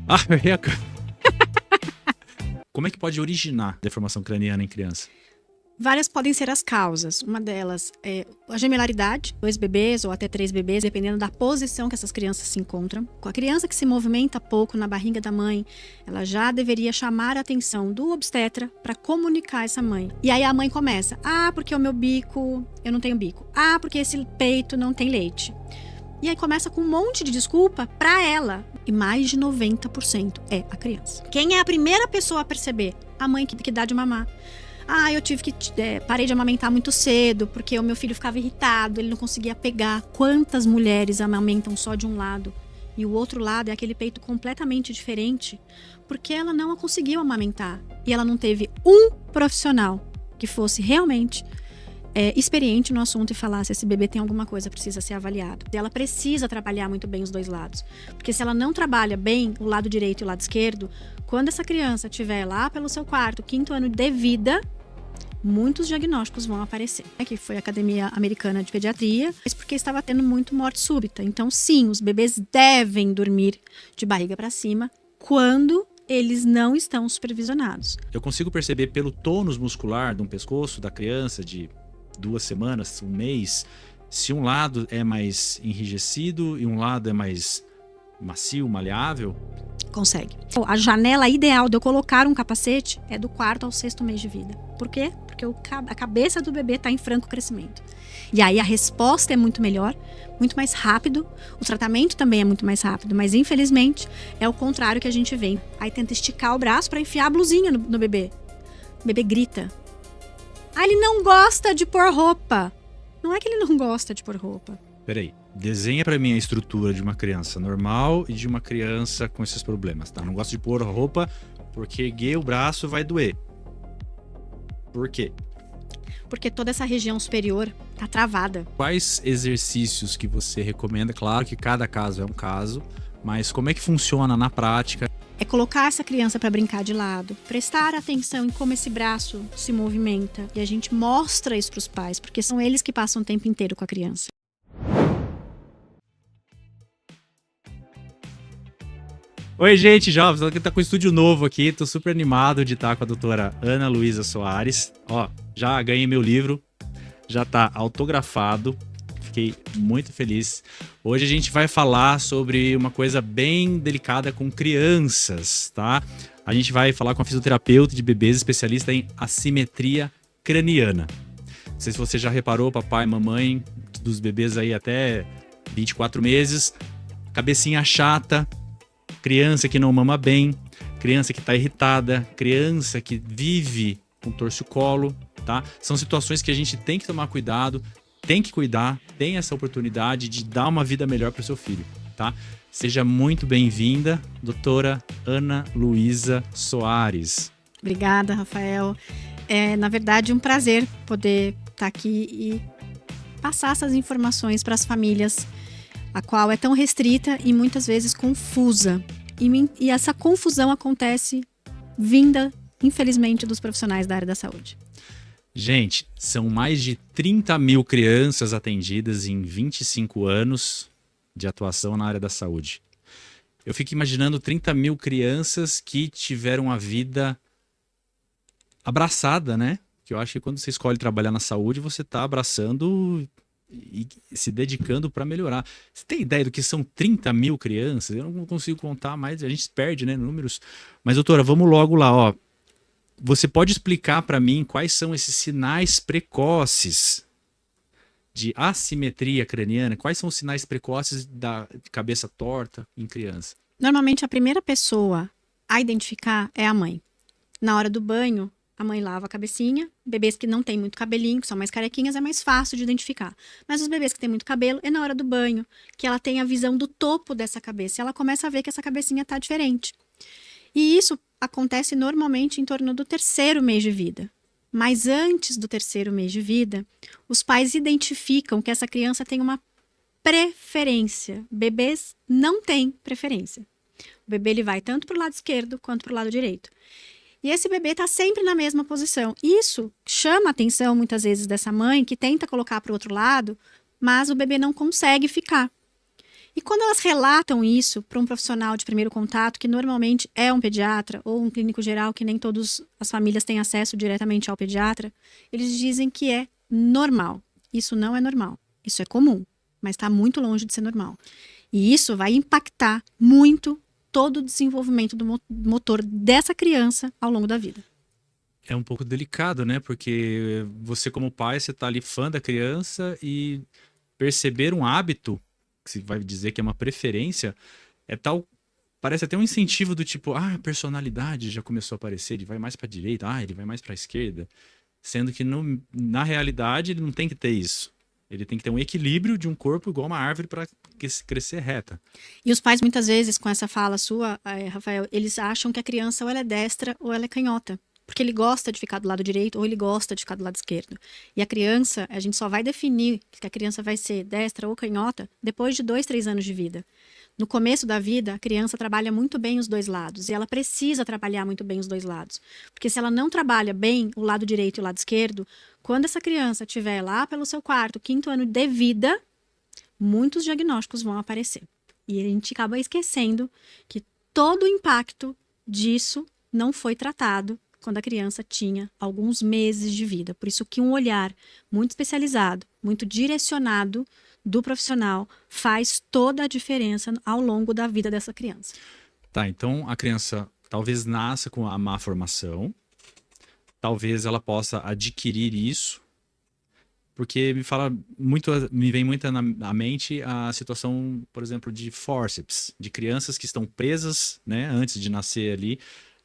Ah, como é que pode originar deformação craniana em criança? Várias podem ser as causas. Uma delas é a gemelaridade, 2 bebês ou até 3 bebês, dependendo da posição que essas crianças se encontram. Com a criança que se movimenta pouco na barriga da mãe, ela já deveria chamar a atenção do obstetra para comunicar essa mãe. E aí a mãe começa: ah, porque o meu bico, eu não tenho bico. Ah, porque esse peito não tem leite. E aí começa com um monte de desculpa para ela. E mais de 90% é a criança. Quem é a primeira pessoa a perceber? A mãe que dá de mamar. Ah, eu tive que parei de amamentar muito cedo, porque o meu filho ficava irritado, ele não conseguia pegar. Quantas mulheres amamentam só de um lado? E o outro lado é aquele peito completamente diferente, porque ela não conseguiu amamentar. E ela não teve um profissional que fosse realmente experiente no assunto e falasse: esse bebê tem alguma coisa, precisa ser avaliado. Ela precisa trabalhar muito bem os dois lados. Porque se ela não trabalha bem o lado direito e o lado esquerdo, quando essa criança estiver lá pelo seu 4º, 5º ano de vida, muitos diagnósticos vão aparecer. Que foi a Academia Americana de Pediatria, mas porque estava tendo muito morte súbita. Então, sim, os bebês devem dormir de barriga para cima quando eles não estão supervisionados. Eu consigo perceber pelo tônus muscular de um pescoço da criança de 2 semanas, 1 mês, se um lado é mais enrijecido e um lado é mais macio, maleável. Consegue. A janela ideal de eu colocar um capacete é do 4º ao 6º mês de vida. Por quê? Porque a cabeça do bebê está em franco crescimento. E aí a resposta é muito melhor, muito mais rápido. O tratamento também é muito mais rápido, mas infelizmente é o contrário que a gente vê. Aí tenta esticar o braço para enfiar a blusinha no bebê. O bebê grita. Ah, ele não gosta de pôr roupa. Não é que ele não gosta de pôr roupa. Peraí, desenha pra mim a estrutura de uma criança normal e de uma criança com esses problemas, tá? Não gosto de pôr roupa porque erguer o braço vai doer. Por quê? Porque toda essa região superior tá travada. Quais exercícios que você recomenda? Claro que cada caso é um caso, mas como é que funciona na prática? É colocar essa criança para brincar de lado, prestar atenção em como esse braço se movimenta. E a gente mostra isso para os pais, porque são eles que passam o tempo inteiro com a criança. Oi, gente, jovens, ela tá com o estúdio novo aqui, tô super animado de estar com a doutora Ana Luísa Soares. Ó, já ganhei meu livro, já tá autografado, fiquei muito feliz. Hoje a gente vai falar sobre uma coisa bem delicada com crianças, tá? A gente vai falar com a fisioterapeuta de bebês, especialista em assimetria craniana. Não sei se você já reparou, papai e mamãe, dos bebês aí até 24 meses, cabecinha chata, criança que não mama bem, criança que tá irritada, criança que vive com torcicolo, tá? São situações que a gente tem que tomar cuidado, tem que cuidar, tem essa oportunidade de dar uma vida melhor para o seu filho, tá? Seja muito bem-vinda, doutora Ana Luísa Soares. Obrigada, Rafael. É, na verdade, um prazer poder estar aqui e passar essas informações para as famílias, a qual é tão restrita e muitas vezes confusa. E essa confusão acontece vinda, infelizmente, dos profissionais da área da saúde. Gente, são mais de 30 mil crianças atendidas em 25 anos de atuação na área da saúde. Eu fico imaginando 30 mil crianças que tiveram a vida abraçada, né? Que eu acho que quando você escolhe trabalhar na saúde, você está abraçando e se dedicando para melhorar. Você tem ideia do que são 30 mil crianças? Eu não consigo contar mais, a gente se perde, né, números. Mas, doutora, vamos logo lá, ó. Você pode explicar para mim quais são esses sinais precoces de assimetria craniana? Quais são os sinais precoces da cabeça torta em criança? Normalmente, a primeira pessoa a identificar é a mãe. Na hora do banho, a mãe lava a cabecinha. Bebês que não têm muito cabelinho, que são mais carequinhas, é mais fácil de identificar. Mas os bebês que têm muito cabelo, é na hora do banho, que ela tem a visão do topo dessa cabeça. E ela começa a ver que essa cabecinha está diferente. E isso acontece normalmente em torno do 3º mês de vida. Mas antes do 3º mês de vida, os pais identificam que essa criança tem uma preferência. Bebês não têm preferência. O bebê ele vai tanto para o lado esquerdo quanto para o lado direito. E esse bebê está sempre na mesma posição. Isso chama a atenção, muitas vezes, dessa mãe que tenta colocar para o outro lado, mas o bebê não consegue ficar. E quando elas relatam isso para um profissional de primeiro contato, que normalmente é um pediatra ou um clínico geral, que nem todas as famílias têm acesso diretamente ao pediatra, eles dizem que é normal. Isso não é normal. Isso é comum, mas está muito longe de ser normal. E isso vai impactar muito todo o desenvolvimento do motor dessa criança ao longo da vida. É um pouco delicado, né? Porque você, como pai, você tá ali fã da criança e perceber um hábito, que se vai dizer que é uma preferência, é tal. Parece até um incentivo do tipo, a personalidade já começou a aparecer, ele vai mais para direita, ele vai mais para esquerda. Sendo que na realidade ele não tem que ter isso. Ele tem que ter um equilíbrio de um corpo igual uma árvore para crescer reta. E os pais, muitas vezes, com essa fala sua, Rafael, eles acham que a criança ou ela é destra ou ela é canhota. Porque ele gosta de ficar do lado direito ou ele gosta de ficar do lado esquerdo. E a criança, a gente só vai definir que a criança vai ser destra ou canhota depois de 2, 3 anos de vida. No começo da vida, a criança trabalha muito bem os dois lados. E ela precisa trabalhar muito bem os dois lados. Porque se ela não trabalha bem o lado direito e o lado esquerdo, quando essa criança estiver lá pelo seu 4º, 5º ano de vida, muitos diagnósticos vão aparecer. E a gente acaba esquecendo que todo o impacto disso não foi tratado quando a criança tinha alguns meses de vida. Por isso que um olhar muito especializado, muito direcionado do profissional faz toda a diferença ao longo da vida dessa criança. Tá, então a criança talvez nasça com a má formação, talvez ela possa adquirir isso, porque me vem muito na mente a situação, por exemplo, de fórceps, de crianças que estão presas, né, antes de nascer ali,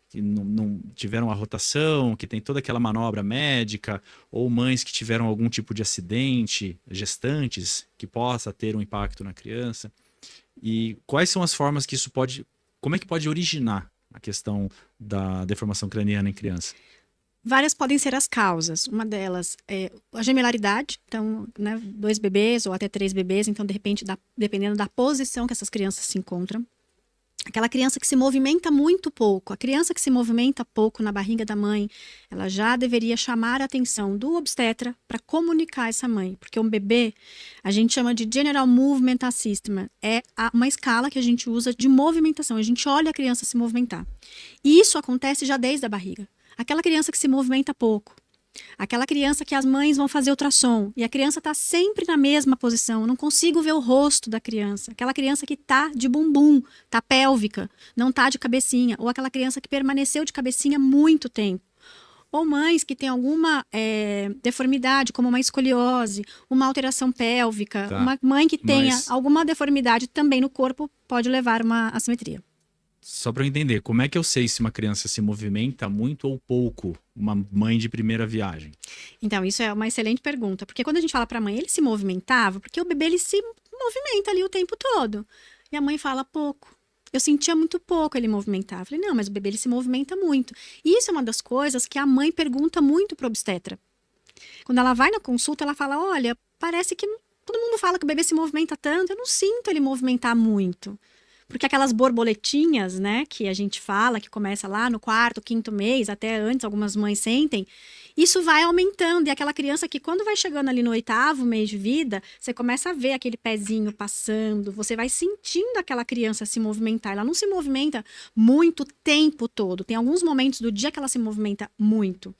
que não tiveram a rotação, que tem toda aquela manobra médica, ou mães que tiveram algum tipo de acidente, gestantes, que possa ter um impacto na criança. E quais são as formas que isso pode... Como é que pode originar a questão da deformação craniana em criança? Várias podem ser as causas. Uma delas é a gemelaridade, então, né, 2 bebês ou até 3 bebês, então, de repente, dependendo da posição que essas crianças se encontram. Aquela criança que se movimenta muito pouco, a criança que se movimenta pouco na barriga da mãe, ela já deveria chamar a atenção do obstetra para comunicar essa mãe, porque um bebê, a gente chama de General Movement Assessment, é uma escala que a gente usa de movimentação, a gente olha a criança se movimentar. E isso acontece já desde a barriga. Aquela criança que se movimenta pouco, aquela criança que as mães vão fazer ultrassom e a criança está sempre na mesma posição, eu não consigo ver o rosto da criança. Aquela criança que está de bumbum, está pélvica, não está de cabecinha. Ou aquela criança que permaneceu de cabecinha muito tempo. Ou mães que têm alguma deformidade, como uma escoliose, uma alteração pélvica. Tá. Uma mãe que tenha alguma deformidade também no corpo pode levar uma assimetria. Só para eu entender, como é que eu sei se uma criança se movimenta muito ou pouco, uma mãe de primeira viagem? Então, isso é uma excelente pergunta, porque quando a gente fala para a mãe, ele se movimentava, porque o bebê ele se movimenta ali o tempo todo. E a mãe fala pouco. Eu sentia muito pouco ele movimentar. Eu falei, não, mas o bebê ele se movimenta muito. E isso é uma das coisas que a mãe pergunta muito pro obstetra. Quando ela vai na consulta, ela fala, olha, parece que todo mundo fala que o bebê se movimenta tanto, eu não sinto ele movimentar muito. Porque aquelas borboletinhas, né, que a gente fala, que começa lá no 4º, 5º mês, até antes algumas mães sentem, isso vai aumentando. E aquela criança que quando vai chegando ali no 8º mês de vida, você começa a ver aquele pezinho passando, você vai sentindo aquela criança se movimentar. Ela não se movimenta muito o tempo todo. Tem alguns momentos do dia que ela se movimenta muito.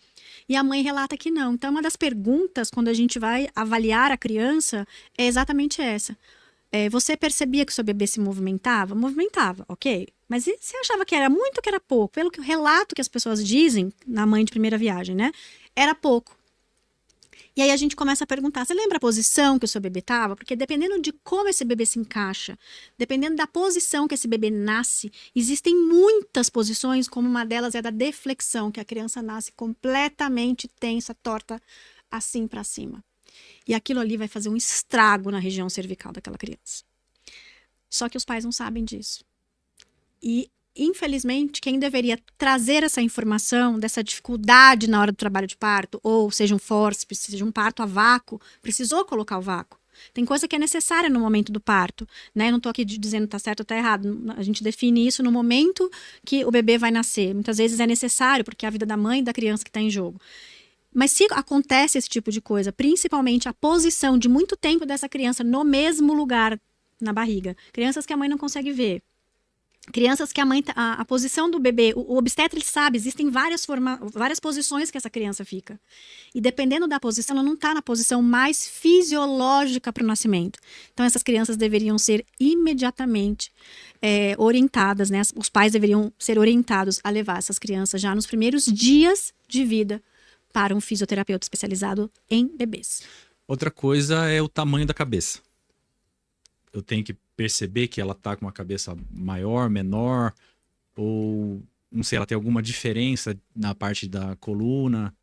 E a mãe relata que não. Então, uma das perguntas, quando a gente vai avaliar a criança, é exatamente essa. Você percebia que o seu bebê se movimentava? Movimentava, ok. Mas você achava que era muito ou que era pouco? Pelo que o relato que as pessoas dizem na mãe de primeira viagem, né? Era pouco. E aí a gente começa a perguntar, você lembra a posição que o seu bebê estava? Porque dependendo de como esse bebê se encaixa, dependendo da posição que esse bebê nasce, existem muitas posições, como uma delas é a da deflexão, que a criança nasce completamente tensa, torta, assim para cima. E aquilo ali vai fazer um estrago na região cervical daquela criança. Só que os pais não sabem disso. E, infelizmente, quem deveria trazer essa informação, dessa dificuldade na hora do trabalho de parto, ou seja um fórceps, seja um parto a vácuo, precisou colocar o vácuo. Tem coisa que é necessária no momento do parto, né? Eu não estou aqui dizendo tá certo ou tá errado. A gente define isso no momento que o bebê vai nascer. Muitas vezes é necessário, porque é a vida da mãe e da criança que está em jogo. Mas se acontece esse tipo de coisa, principalmente a posição de muito tempo dessa criança no mesmo lugar, na barriga, crianças que a mãe não consegue ver, crianças que a posição do bebê, o obstetra ele sabe, existem várias posições que essa criança fica. E dependendo da posição, ela não está na posição mais fisiológica para o nascimento. Então, essas crianças deveriam ser imediatamente orientadas, né? Os pais deveriam ser orientados a levar essas crianças já nos primeiros dias de vida para um fisioterapeuta especializado em bebês. Outra coisa é o tamanho da cabeça. Eu tenho que perceber que ela tá com uma cabeça maior, menor, ou, não sei, ela tem alguma diferença na parte da coluna.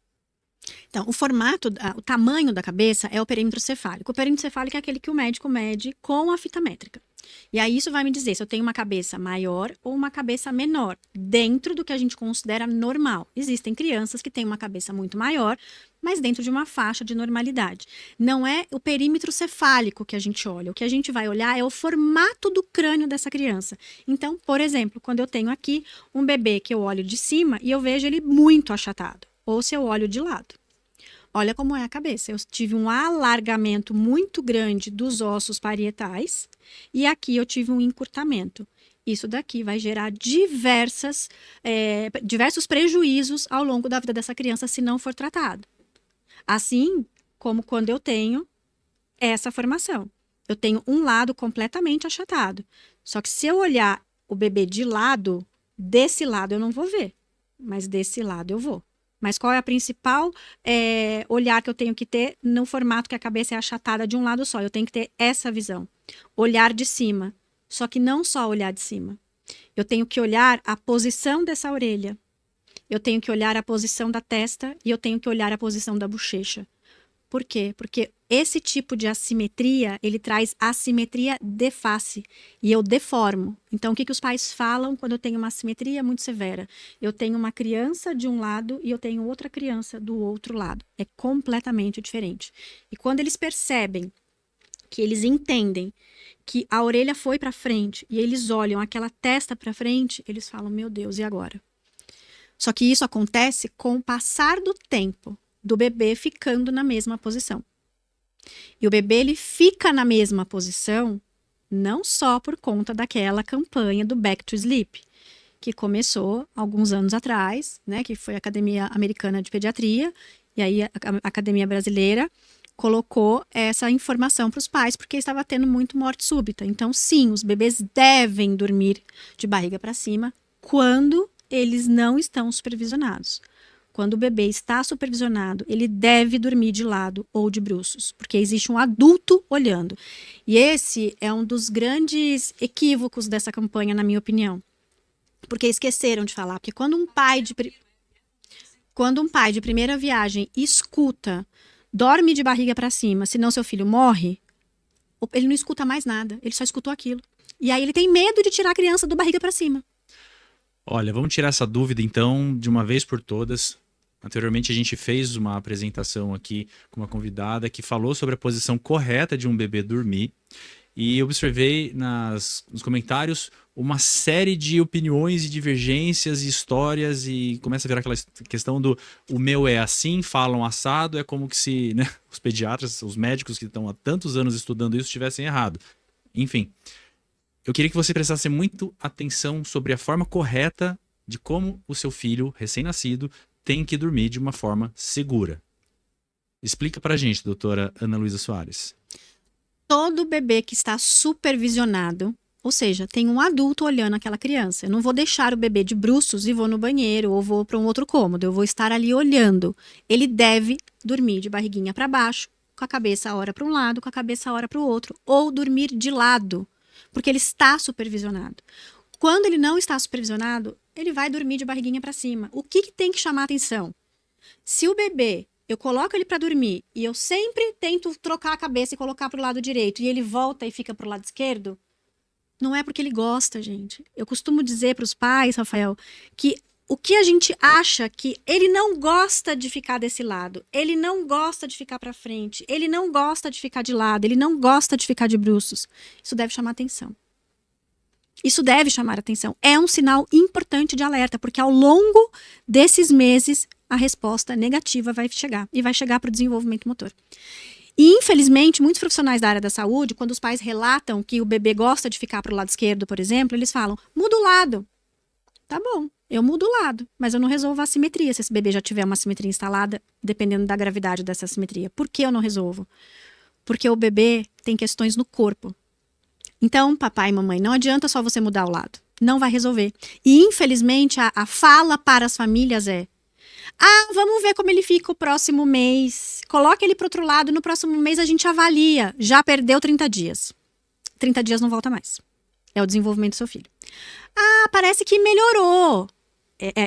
Então, o tamanho da cabeça é o perímetro cefálico. O perímetro cefálico é aquele que o médico mede com a fita métrica. E aí isso vai me dizer se eu tenho uma cabeça maior ou uma cabeça menor, dentro do que a gente considera normal. Existem crianças que têm uma cabeça muito maior, mas dentro de uma faixa de normalidade. Não é o perímetro cefálico que a gente olha. O que a gente vai olhar é o formato do crânio dessa criança. Então, por exemplo, quando eu tenho aqui um bebê que eu olho de cima e eu vejo ele muito achatado, ou se eu olho de lado. Olha como é a cabeça. Eu tive um alargamento muito grande dos ossos parietais e aqui eu tive um encurtamento. Isso daqui vai gerar diversos prejuízos ao longo da vida dessa criança se não for tratado. Assim como quando eu tenho essa formação. Eu tenho um lado completamente achatado. Só que se eu olhar o bebê de lado, desse lado eu não vou ver, mas desse lado eu vou. Mas qual é a principal olhar que eu tenho que ter no formato que a cabeça é achatada de um lado só? Eu tenho que ter essa visão. Olhar de cima. Só que não só olhar de cima. Eu tenho que olhar a posição dessa orelha. Eu tenho que olhar a posição da testa e eu tenho que olhar a posição da bochecha. Por quê? Porque esse tipo de assimetria, ele traz assimetria de face. E eu deformo. Então, o que os pais falam quando eu tenho uma assimetria muito severa? Eu tenho uma criança de um lado e eu tenho outra criança do outro lado. É completamente diferente. E quando eles percebem, que eles entendem que a orelha foi para frente e eles olham aquela testa para frente, eles falam, meu Deus, e agora? Só que isso acontece com o passar do tempo do bebê ficando na mesma posição. E o bebê ele fica na mesma posição não só por conta daquela campanha do Back to Sleep, que começou alguns anos atrás, né, que foi a Academia Americana de Pediatria, e aí a Academia Brasileira colocou essa informação para os pais, porque estava tendo muito morte súbita. Então, sim, os bebês devem dormir de barriga para cima quando eles não estão supervisionados. Quando o bebê está supervisionado, ele deve dormir de lado ou de bruços, porque existe um adulto olhando. E esse é um dos grandes equívocos dessa campanha, na minha opinião. Porque esqueceram de falar, porque quando um pai de primeira viagem escuta, dorme de barriga para cima, senão seu filho morre, ele não escuta mais nada, ele só escutou aquilo. E aí ele tem medo de tirar a criança do barriga para cima. Olha, vamos tirar essa dúvida então de uma vez por todas. Anteriormente a gente fez uma apresentação aqui com uma convidada que falou sobre a posição correta de um bebê dormir e observei nos comentários uma série de opiniões e divergências e histórias e começa a virar aquela questão do o meu é assim, falam assado, é como que se, né, os pediatras, os médicos que estão há tantos anos estudando isso estivessem errado. Enfim, eu queria que você prestasse muito atenção sobre a forma correta de como o seu filho recém-nascido tem que dormir de uma forma segura. Explica pra gente, doutora Ana Luísa Soares. Todo bebê que está supervisionado, ou seja, tem um adulto olhando aquela criança. Eu não vou deixar o bebê de bruços e vou no banheiro ou vou para um outro cômodo. Eu vou estar ali olhando. Ele deve dormir de barriguinha para baixo, com a cabeça a hora para um lado, com a cabeça a hora para o outro. Ou dormir de lado, porque ele está supervisionado. Quando ele não está supervisionado, ele vai dormir de barriguinha para cima. O que tem que chamar atenção? Se o bebê, eu coloco ele para dormir e eu sempre tento trocar a cabeça e colocar para o lado direito e ele volta e fica para o lado esquerdo, não é porque ele gosta, gente. Eu costumo dizer para os pais, Rafael, que o que a gente acha que ele não gosta de ficar desse lado, ele não gosta de ficar para frente, ele não gosta de ficar de lado, ele não gosta de ficar de bruços, isso deve chamar atenção. Isso deve chamar atenção. É um sinal importante de alerta, porque ao longo desses meses a resposta negativa vai chegar e vai chegar para o desenvolvimento motor. E, infelizmente, muitos profissionais da área da saúde, quando os pais relatam que o bebê gosta de ficar pro lado esquerdo, por exemplo, eles falam, muda o lado. Tá bom, eu mudo o lado, mas eu não resolvo a assimetria se esse bebê já tiver uma assimetria instalada, dependendo da gravidade dessa assimetria. Por que eu não resolvo? Porque o bebê tem questões no corpo. Então, papai e mamãe, não adianta só você mudar o lado. Não vai resolver. E, infelizmente, a fala para as famílias é: vamos ver como ele fica o próximo mês. Coloca ele pro outro lado, no próximo mês a gente avalia. Já perdeu 30 dias. 30 dias não volta mais. É o desenvolvimento do seu filho. Parece que melhorou.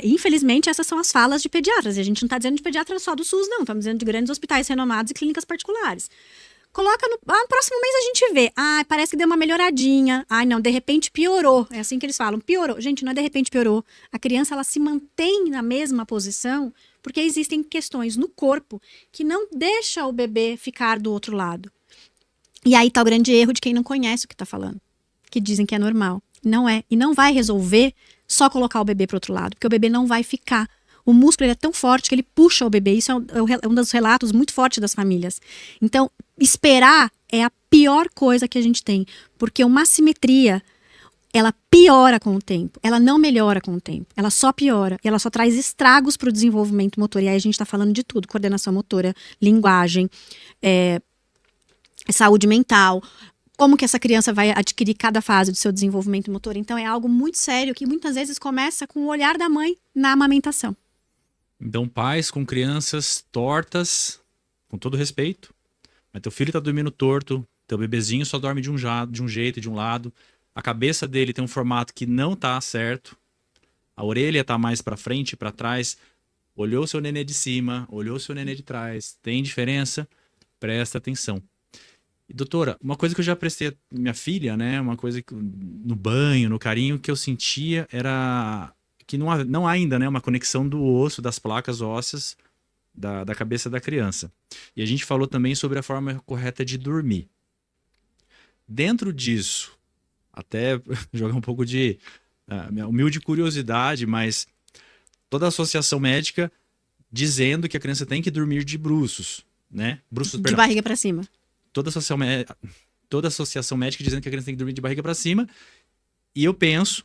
Infelizmente, essas são as falas de pediatras. E a gente não está dizendo de pediatra só do SUS, não. Estamos dizendo de grandes hospitais renomados e clínicas particulares. Coloca no próximo mês a gente vê. Parece que deu uma melhoradinha. Não, de repente piorou. É assim que eles falam, piorou. Gente, não é de repente piorou. A criança, ela se mantém na mesma posição porque existem questões no corpo que não deixa o bebê ficar do outro lado. E aí tá o grande erro de quem não conhece o que tá falando. Que dizem que é normal. Não é. E não vai resolver só colocar o bebê pro outro lado, porque o bebê não vai ficar. O músculo ele é tão forte que ele puxa o bebê. Isso é um dos relatos muito fortes das famílias. Então, esperar é a pior coisa que a gente tem. Porque uma assimetria, ela piora com o tempo. Ela não melhora com o tempo. Ela só piora. E ela só traz estragos para o desenvolvimento motor. E aí a gente está falando de tudo. Coordenação motora, linguagem, saúde mental. Como que essa criança vai adquirir cada fase do seu desenvolvimento motor. Então, é algo muito sério que muitas vezes começa com o olhar da mãe na amamentação. Então, pais com crianças tortas, com todo respeito, mas teu filho tá dormindo torto, teu bebezinho só dorme de um jeito, de um lado, a cabeça dele tem um formato que não tá certo, a orelha tá mais para frente, para trás, olhou seu nenê de cima, olhou seu nenê de trás, tem diferença? Presta atenção. E, doutora, uma coisa que eu já prestei a minha filha, né, uma coisa que no banho, no carinho, que eu sentia era que não há ainda, né, uma conexão do osso, das placas ósseas da cabeça da criança. E a gente falou também sobre a forma correta de dormir. Dentro disso, até jogar um pouco de minha humilde curiosidade, mas toda a associação médica dizendo que a criança tem que dormir de bruços, né? Bruços, de barriga para cima. Toda associação médica dizendo que a criança tem que dormir de barriga para cima. E eu penso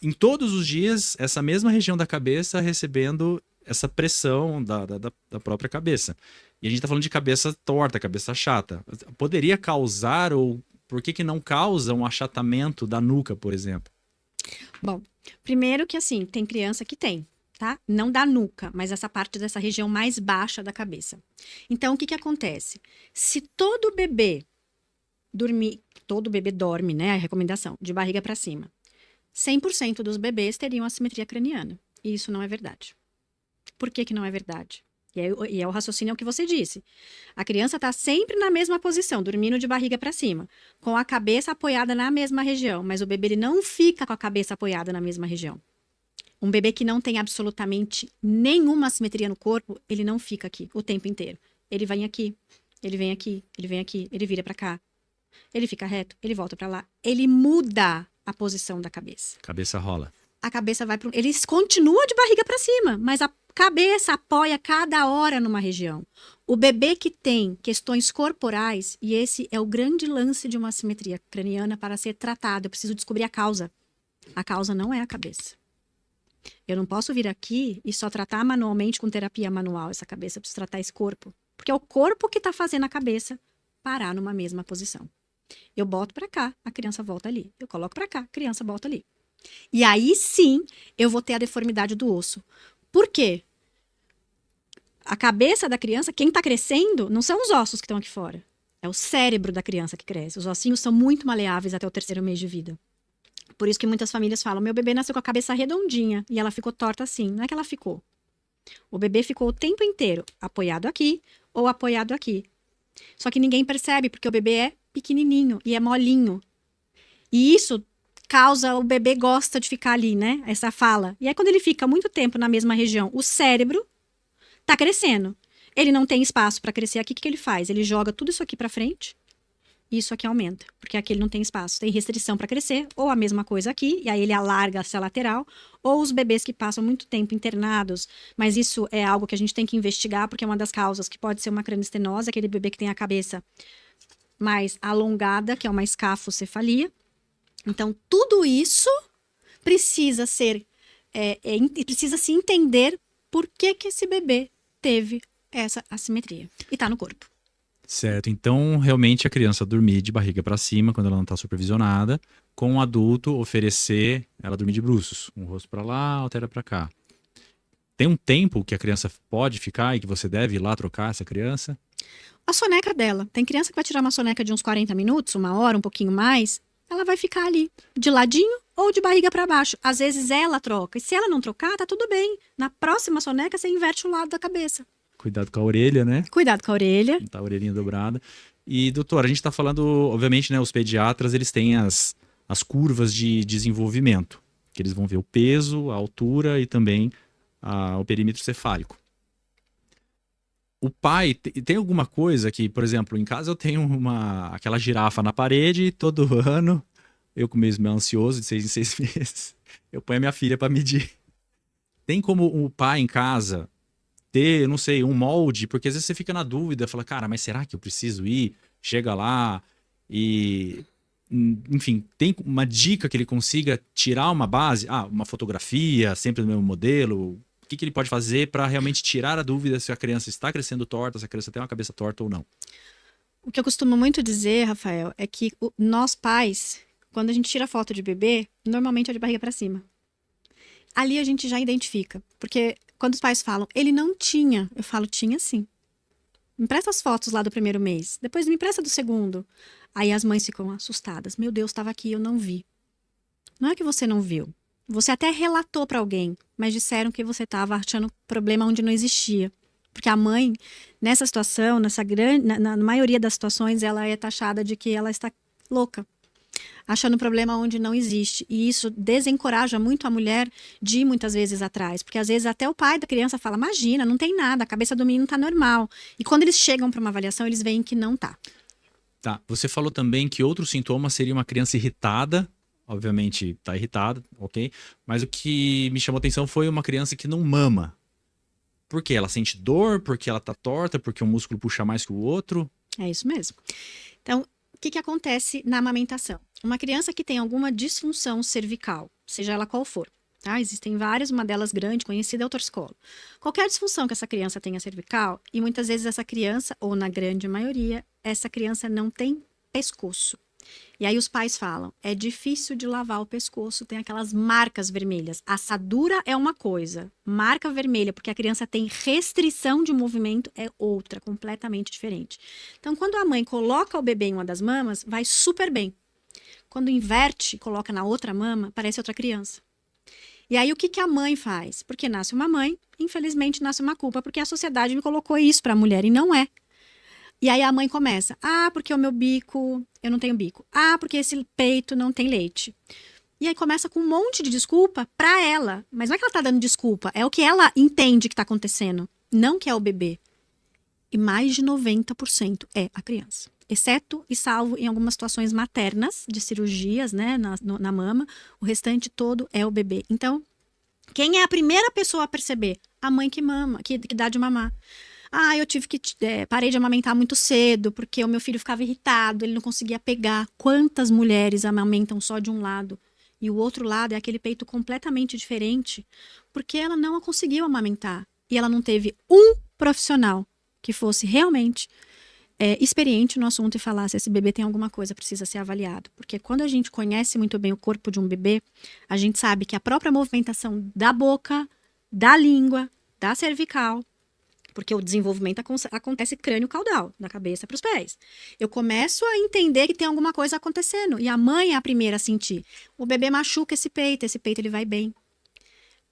em todos os dias, essa mesma região da cabeça recebendo essa pressão da própria cabeça. E a gente está falando de cabeça torta, cabeça chata. Poderia causar, ou por que não causa um achatamento da nuca, por exemplo? Bom, primeiro que assim, tem criança que tem, tá? Não da nuca, mas essa parte dessa região mais baixa da cabeça. Então, o que acontece? Se todo bebê dorme, né? A recomendação, de barriga para cima. 100% dos bebês teriam assimetria craniana. E isso não é verdade. Por que não é verdade? E é o raciocínio que você disse. A criança está sempre na mesma posição, dormindo de barriga para cima, com a cabeça apoiada na mesma região, mas o bebê ele não fica com a cabeça apoiada na mesma região. Um bebê que não tem absolutamente nenhuma assimetria no corpo, ele não fica aqui o tempo inteiro. Ele vem aqui, ele vem aqui, ele vem aqui, ele vira para cá. Ele fica reto, ele volta para lá. Ele muda a posição da cabeça. Cabeça rola. A cabeça vai para... Ele continua de barriga para cima, mas a cabeça apoia cada hora numa região. O bebê que tem questões corporais, e esse é o grande lance de uma assimetria craniana para ser tratado, eu preciso descobrir a causa. A causa não é a cabeça. Eu não posso vir aqui e só tratar manualmente com terapia manual essa cabeça, eu preciso tratar esse corpo. Porque é o corpo que está fazendo a cabeça parar numa mesma posição. Eu boto para cá, a criança volta ali. Eu coloco para cá, a criança volta ali. E aí sim, eu vou ter a deformidade do osso. Por quê? A cabeça da criança, quem está crescendo, não são os ossos que estão aqui fora. É o cérebro da criança que cresce. Os ossinhos são muito maleáveis até o 3º mês de vida. Por isso que muitas famílias falam, meu bebê nasceu com a cabeça redondinha e ela ficou torta assim. Não é que ela ficou. O bebê ficou o tempo inteiro apoiado aqui ou apoiado aqui. Só que ninguém percebe, porque o bebê é pequenininho e é molinho. E isso causa, o bebê gosta de ficar ali, né? Essa fala. E aí quando ele fica muito tempo na mesma região, o cérebro tá crescendo. Ele não tem espaço para crescer aqui, o que ele faz? Ele joga tudo isso aqui para frente isso aqui aumenta, porque aqui ele não tem espaço, tem restrição para crescer, ou a mesma coisa aqui, e aí ele alarga essa lateral, ou os bebês que passam muito tempo internados, mas isso é algo que a gente tem que investigar, porque é uma das causas que pode ser uma crânioestenose, aquele bebê que tem a cabeça mais alongada, que é uma escafocefalia. Então, tudo isso precisa ser, precisa se entender por que esse bebê teve essa assimetria, e tá no corpo. Certo, então realmente a criança dormir de barriga para cima quando ela não está supervisionada, com um adulto oferecer ela dormir de bruços, um rosto para lá, altera para cá. Tem um tempo que a criança pode ficar e que você deve ir lá trocar essa criança? A soneca dela, tem criança que vai tirar uma soneca de uns 40 minutos, 1 hora, um pouquinho mais, ela vai ficar ali, de ladinho ou de barriga para baixo. Às vezes ela troca, e se ela não trocar, tá tudo bem. Na próxima soneca você inverte o lado da cabeça. Cuidado com a orelha, né? Cuidado com a orelha. Tá a orelhinha dobrada. E, doutor, a gente tá falando, obviamente, né, os pediatras, eles têm as curvas de desenvolvimento, que eles vão ver o peso, a altura e também o perímetro cefálico. O pai, tem alguma coisa que, por exemplo, em casa eu tenho aquela girafa na parede e todo ano, eu com mesmo ansioso, de 6 em 6 meses, eu ponho a minha filha para medir. Tem como o pai em casa ter, não sei, um molde, porque às vezes você fica na dúvida, fala, cara, mas será que eu preciso ir? Chega lá e, enfim, tem uma dica que ele consiga tirar uma base, uma fotografia, sempre do mesmo modelo, o que ele pode fazer para realmente tirar a dúvida se a criança está crescendo torta, se a criança tem uma cabeça torta ou não? O que eu costumo muito dizer, Rafael, é que nós pais, quando a gente tira foto de bebê, normalmente é de barriga para cima. Ali a gente já identifica, porque quando os pais falam, ele não tinha, eu falo, tinha sim. Me empresta as fotos lá do primeiro mês, depois me empresta do segundo. Aí as mães ficam assustadas. Meu Deus, estava aqui, eu não vi. Não é que você não viu. Você até relatou para alguém, mas disseram que você estava achando problema onde não existia. Porque a mãe, nessa situação, na maioria das situações, ela é taxada de que ela está louca, achando problema onde não existe. E isso desencoraja muito a mulher de ir muitas vezes atrás. Porque às vezes até o pai da criança fala, imagina, não tem nada, a cabeça do menino está normal. E quando eles chegam para uma avaliação, eles veem que não tá. Tá, você falou também que outro sintoma seria uma criança irritada. Obviamente tá irritada, ok? Mas o que me chamou a atenção foi uma criança que não mama. Por quê? Ela sente dor? Porque ela tá torta? Porque um músculo puxa mais que o outro? É isso mesmo. Então, o que acontece na amamentação? Uma criança que tem alguma disfunção cervical, seja ela qual for, tá? Existem várias, uma delas grande, conhecida é o torcicolo. Qualquer disfunção que essa criança tenha cervical, e muitas vezes essa criança, ou na grande maioria, essa criança não tem pescoço. E aí os pais falam, é difícil de lavar o pescoço, tem aquelas marcas vermelhas. Assadura é uma coisa, marca vermelha, porque a criança tem restrição de movimento, é outra, completamente diferente. Então, quando a mãe coloca o bebê em uma das mamas, vai super bem. Quando inverte, coloca na outra mama, parece outra criança. E aí o que a mãe faz? Porque nasce uma mãe, infelizmente nasce uma culpa, porque a sociedade me colocou isso para a mulher, e não é. E aí a mãe começa, porque o meu bico, eu não tenho bico. Porque esse peito não tem leite. E aí começa com um monte de desculpa pra ela. Mas não é que ela tá dando desculpa, é o que ela entende que tá acontecendo. Não que é o bebê. E mais de 90% é a criança. Exceto e salvo em algumas situações maternas, de cirurgias, né, na mama. O restante todo é o bebê. Então, quem é a primeira pessoa a perceber? A mãe que mama, que dá de mamar. Eu tive que parei de amamentar muito cedo, porque o meu filho ficava irritado, ele não conseguia pegar. Quantas mulheres amamentam só de um lado? E o outro lado é aquele peito completamente diferente, porque ela não conseguiu amamentar. E ela não teve um profissional que fosse realmente experiente no assunto e falasse, esse bebê tem alguma coisa, precisa ser avaliado. Porque quando a gente conhece muito bem o corpo de um bebê, a gente sabe que a própria movimentação da boca, da língua, da cervical, porque o desenvolvimento acontece crânio-caudal, da cabeça para os pés. Eu começo a entender que tem alguma coisa acontecendo. E a mãe é a primeira a sentir. O bebê machuca esse peito ele vai bem.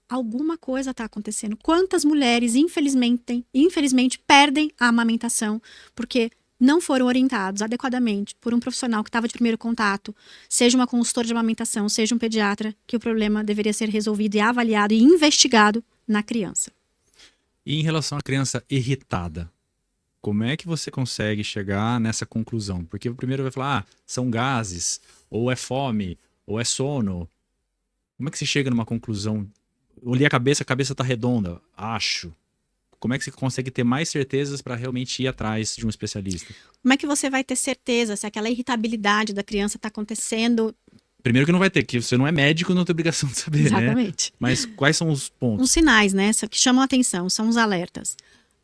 Alguma coisa está acontecendo. Quantas mulheres, infelizmente, perdem a amamentação porque não foram orientados adequadamente por um profissional que estava de primeiro contato, seja uma consultora de amamentação, seja um pediatra, que o problema deveria ser resolvido e avaliado e investigado na criança. E em relação à criança irritada, como é que você consegue chegar nessa conclusão? Porque o primeiro vai falar, são gases, ou é fome, ou é sono. Como é que você chega numa conclusão? Olhei a cabeça tá redonda. Acho. Como é que você consegue ter mais certezas para realmente ir atrás de um especialista? Como é que você vai ter certeza se aquela irritabilidade da criança está acontecendo? Primeiro que não vai ter, que você não é médico, não tem obrigação de saber, né? Exatamente. Mas quais são os pontos? Os sinais, né, que chamam a atenção, são os alertas.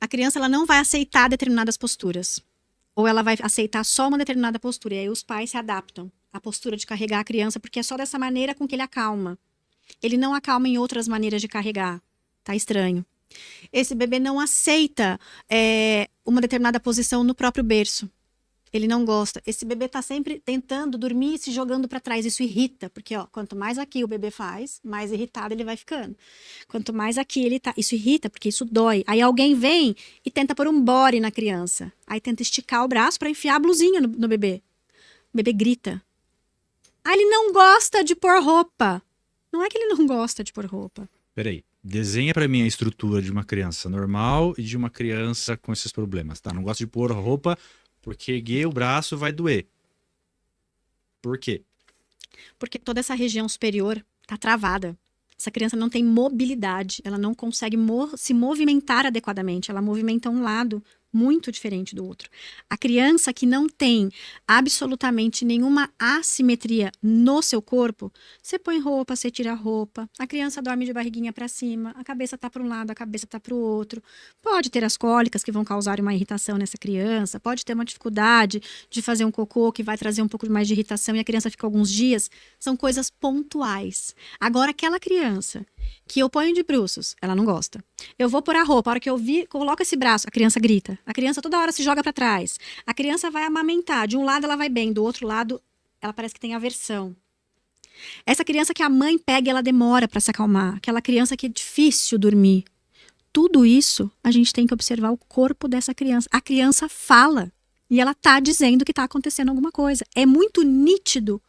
A criança ela não vai aceitar determinadas posturas. Ou ela vai aceitar só uma determinada postura. E aí os pais se adaptam à postura de carregar a criança, porque é só dessa maneira com que ele acalma. Ele não acalma em outras maneiras de carregar. Tá estranho. Esse bebê não aceita uma determinada posição no próprio berço. Ele não gosta. Esse bebê tá sempre tentando dormir e se jogando para trás. Isso irrita, porque quanto mais aqui o bebê faz, mais irritado ele vai ficando. Quanto mais aqui ele tá, isso irrita, porque isso dói. Aí alguém vem e tenta pôr um body na criança. Aí tenta esticar o braço para enfiar a blusinha no bebê. O bebê grita. Ah, ele não gosta de pôr roupa. Não é que ele não gosta de pôr roupa. Peraí. Desenha para mim a estrutura de uma criança normal e de uma criança com esses problemas, tá? Não gosto de pôr roupa porque erguer o braço vai doer. Por quê? Porque toda essa região superior tá travada. Essa criança não tem mobilidade, ela não consegue se movimentar adequadamente, ela movimenta um lado muito diferente do outro. A criança que não tem absolutamente nenhuma assimetria no seu corpo, você põe roupa, você tira a roupa, a criança dorme de barriguinha para cima, a cabeça tá para um lado, a cabeça tá para o outro. Pode ter as cólicas que vão causar uma irritação nessa criança, pode ter uma dificuldade de fazer um cocô que vai trazer um pouco mais de irritação e a criança fica alguns dias. São coisas pontuais. Agora, aquela criança que eu ponho de bruços, ela não gosta. Eu vou pôr a roupa, a hora que eu coloco esse braço, a criança grita. A criança toda hora se joga para trás. A criança vai amamentar. De um lado ela vai bem, do outro lado ela parece que tem aversão. Essa criança que a mãe pega e ela demora para se acalmar. Aquela criança que é difícil dormir. Tudo isso a gente tem que observar o corpo dessa criança. A criança fala e ela tá dizendo que tá acontecendo alguma coisa. É muito nítido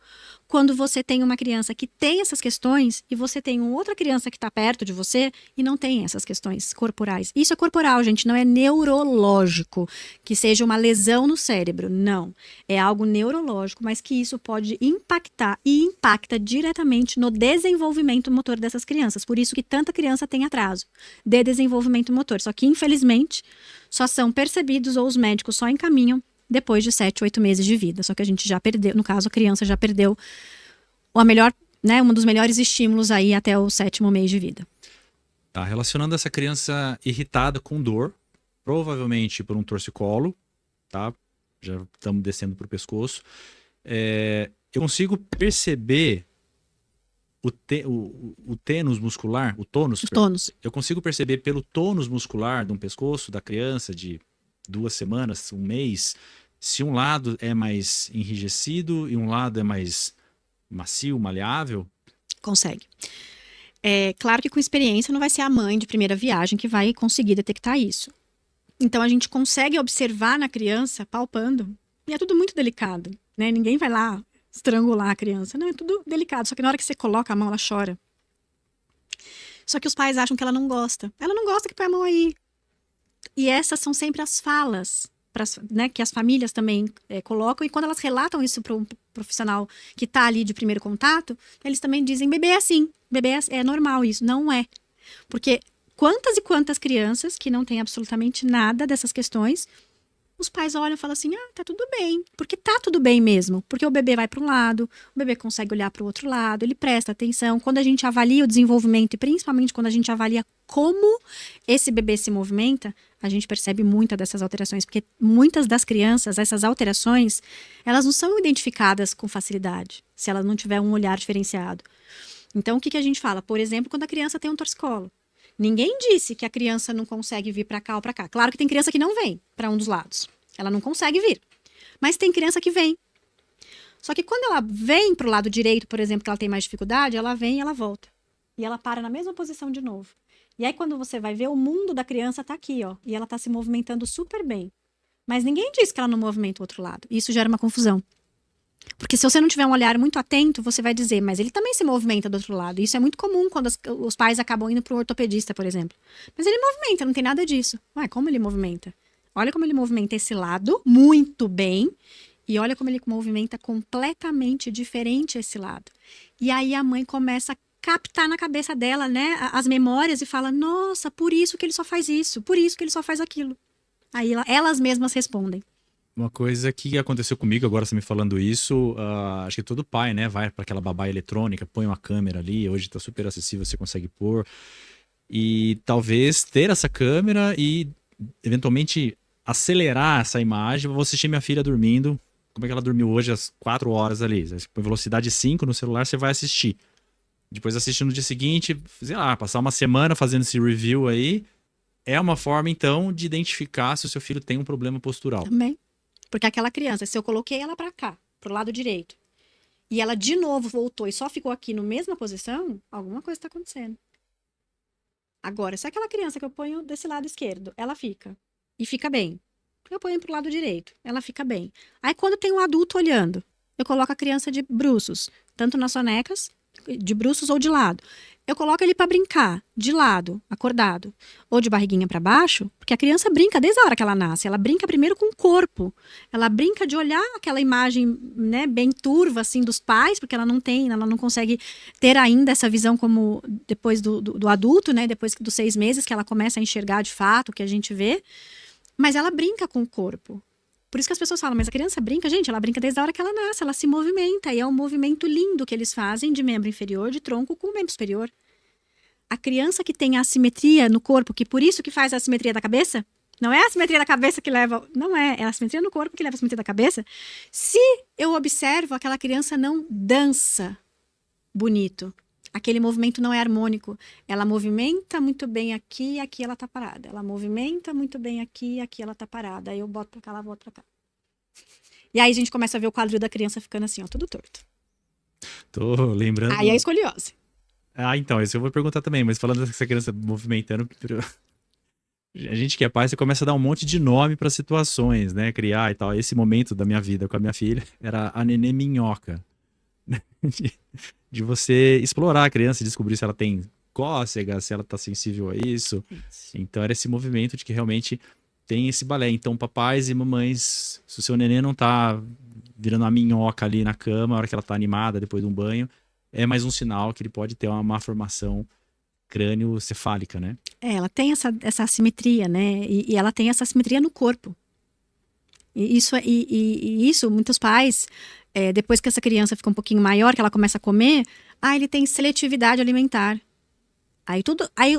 quando você tem uma criança que tem essas questões e você tem uma outra criança que está perto de você e não tem essas questões corporais. Isso é corporal, gente, não é neurológico, que seja uma lesão no cérebro, não. É algo neurológico, mas que isso pode impactar e impacta diretamente no desenvolvimento motor dessas crianças. Por isso que tanta criança tem atraso de desenvolvimento motor. Só que, infelizmente, só são percebidos ou os médicos só encaminham depois de 7, 8 meses de vida. Só que a gente já perdeu, no caso, a criança já perdeu um dos melhores estímulos aí até o 7º mês de vida. Tá relacionando essa criança irritada com dor, provavelmente por um torcicolo, tá? Já estamos descendo para o pescoço. Eu consigo perceber o tônus muscular, o tônus. Os tônus. Eu consigo perceber pelo tônus muscular de um pescoço da criança de 2 semanas, 1 mês, se um lado é mais enrijecido e um lado é mais macio, maleável? Consegue. É claro que com experiência não vai ser a mãe de primeira viagem que vai conseguir detectar isso. Então a gente consegue observar na criança palpando. E é tudo muito delicado, né? Ninguém vai lá estrangular a criança. Não, é tudo delicado. Só que na hora que você coloca a mão, ela chora. Só que os pais acham que ela não gosta. Ela não gosta que põe a mão aí. E essas são sempre as falas, né, que as famílias também colocam. E quando elas relatam isso para um profissional que está ali de primeiro contato, eles também dizem, bebê é assim, bebê é normal isso. Não é. Porque quantas e quantas crianças que não têm absolutamente nada dessas questões, os pais olham e falam assim, tá tudo bem. Porque tá tudo bem mesmo. Porque o bebê vai para um lado, o bebê consegue olhar para o outro lado, ele presta atenção. Quando a gente avalia o desenvolvimento e principalmente quando a gente avalia como esse bebê se movimenta, a gente percebe muitas dessas alterações. Porque muitas das crianças, essas alterações, elas não são identificadas com facilidade, se ela não tiver um olhar diferenciado. Então, o que a gente fala? Por exemplo, quando a criança tem um torcicolo. Ninguém disse que a criança não consegue vir para cá ou para cá. Claro que tem criança que não vem para um dos lados. Ela não consegue vir. Mas tem criança que vem. Só que quando ela vem para o lado direito, por exemplo, que ela tem mais dificuldade, ela vem e ela volta. E ela para na mesma posição de novo. E aí quando você vai ver, o mundo da criança tá aqui, ó. E ela tá se movimentando super bem. Mas ninguém disse que ela não movimenta o outro lado. E isso gera uma confusão. Porque se você não tiver um olhar muito atento, você vai dizer, mas ele também se movimenta do outro lado. Isso é muito comum quando os pais acabam indo para um ortopedista, por exemplo. Mas ele movimenta, não tem nada disso. Ué, como ele movimenta? Olha como ele movimenta esse lado muito bem. E olha como ele movimenta completamente diferente esse lado. E aí a mãe começa a captar na cabeça dela, né, as memórias e fala, nossa, por isso que ele só faz isso, por isso que ele só faz aquilo. Aí elas mesmas respondem. Uma coisa que aconteceu comigo, agora você me falando isso, acho que todo pai, né, vai para aquela babá eletrônica, põe uma câmera ali, hoje tá super acessível, você consegue pôr. E talvez ter essa câmera e eventualmente acelerar essa imagem. Vou assistir minha filha dormindo. Como é que ela dormiu hoje às 4 horas ali? Você põe velocidade 5 no celular, você vai assistir. Depois assiste no dia seguinte, sei lá, passar uma semana fazendo esse review aí. É uma forma, então, de identificar se o seu filho tem um problema postural. Também. Porque aquela criança, se eu coloquei ela pra cá, pro lado direito, e ela de novo voltou e só ficou aqui na mesma posição, alguma coisa tá acontecendo. Agora, se aquela criança que eu ponho desse lado esquerdo, ela fica, e fica bem. Eu ponho pro lado direito, ela fica bem. Aí quando tem um adulto olhando, eu coloco a criança de bruços, tanto nas sonecas, de bruços ou de lado. Eu coloco ele para brincar, de lado, acordado, ou de barriguinha para baixo, porque a criança brinca desde a hora que ela nasce. Ela brinca primeiro com o corpo. Ela brinca de olhar aquela imagem, né, bem turva assim dos pais, porque ela não consegue ter ainda essa visão como depois do adulto, né, depois dos 6 meses que ela começa a enxergar de fato o que a gente vê. Mas ela brinca com o corpo. Por isso que as pessoas falam, mas a criança brinca, gente, ela brinca desde a hora que ela nasce, ela se movimenta, e é um movimento lindo que eles fazem de membro inferior, de tronco com membro superior. A criança que tem assimetria no corpo, que por isso que faz a assimetria da cabeça, não é a assimetria da cabeça que leva, não é a assimetria no corpo que leva a assimetria da cabeça. Se eu observo, aquela criança não dança bonito. Aquele movimento não é harmônico. Ela movimenta muito bem aqui e aqui ela tá parada. Ela movimenta muito bem aqui e aqui ela tá parada. Aí eu boto pra cá, ela volta pra cá. E aí a gente começa a ver o quadril da criança ficando assim, ó, tudo torto. Tô lembrando... Aí é a escoliose. Então, isso eu vou perguntar também, mas falando dessa criança movimentando... A gente que é pai, você começa a dar um monte de nome para situações, né? Criar e tal. Esse momento da minha vida com a minha filha era a nenê minhoca. De você explorar a criança e descobrir se ela tem cócega, se ela tá sensível a isso. Então era esse movimento de que realmente tem esse balé. Então, papais e mamães, se o seu neném não tá virando uma minhoca ali na cama, a hora que ela tá animada depois de um banho, é mais um sinal que ele pode ter uma má formação crânio-cefálica, né? Ela tem essa assimetria, né? E ela tem essa assimetria no corpo. E isso, muitos pais, depois que essa criança fica um pouquinho maior, que ela começa a comer, ele tem seletividade alimentar. Aí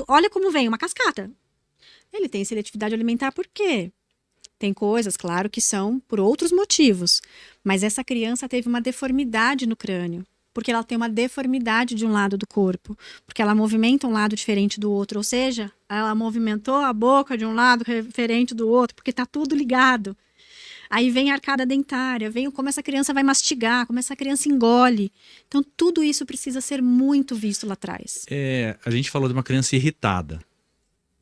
olha como vem, uma cascata. Ele tem seletividade alimentar por quê? Tem coisas, claro, que são por outros motivos. Mas essa criança teve uma deformidade no crânio. Porque ela tem uma deformidade de um lado do corpo. Porque ela movimenta um lado diferente do outro. Ou seja, ela movimentou a boca de um lado diferente do outro. Porque está tudo ligado. Aí vem a arcada dentária, vem como essa criança vai mastigar, como essa criança engole. Então, tudo isso precisa ser muito visto lá atrás. A gente falou de uma criança irritada.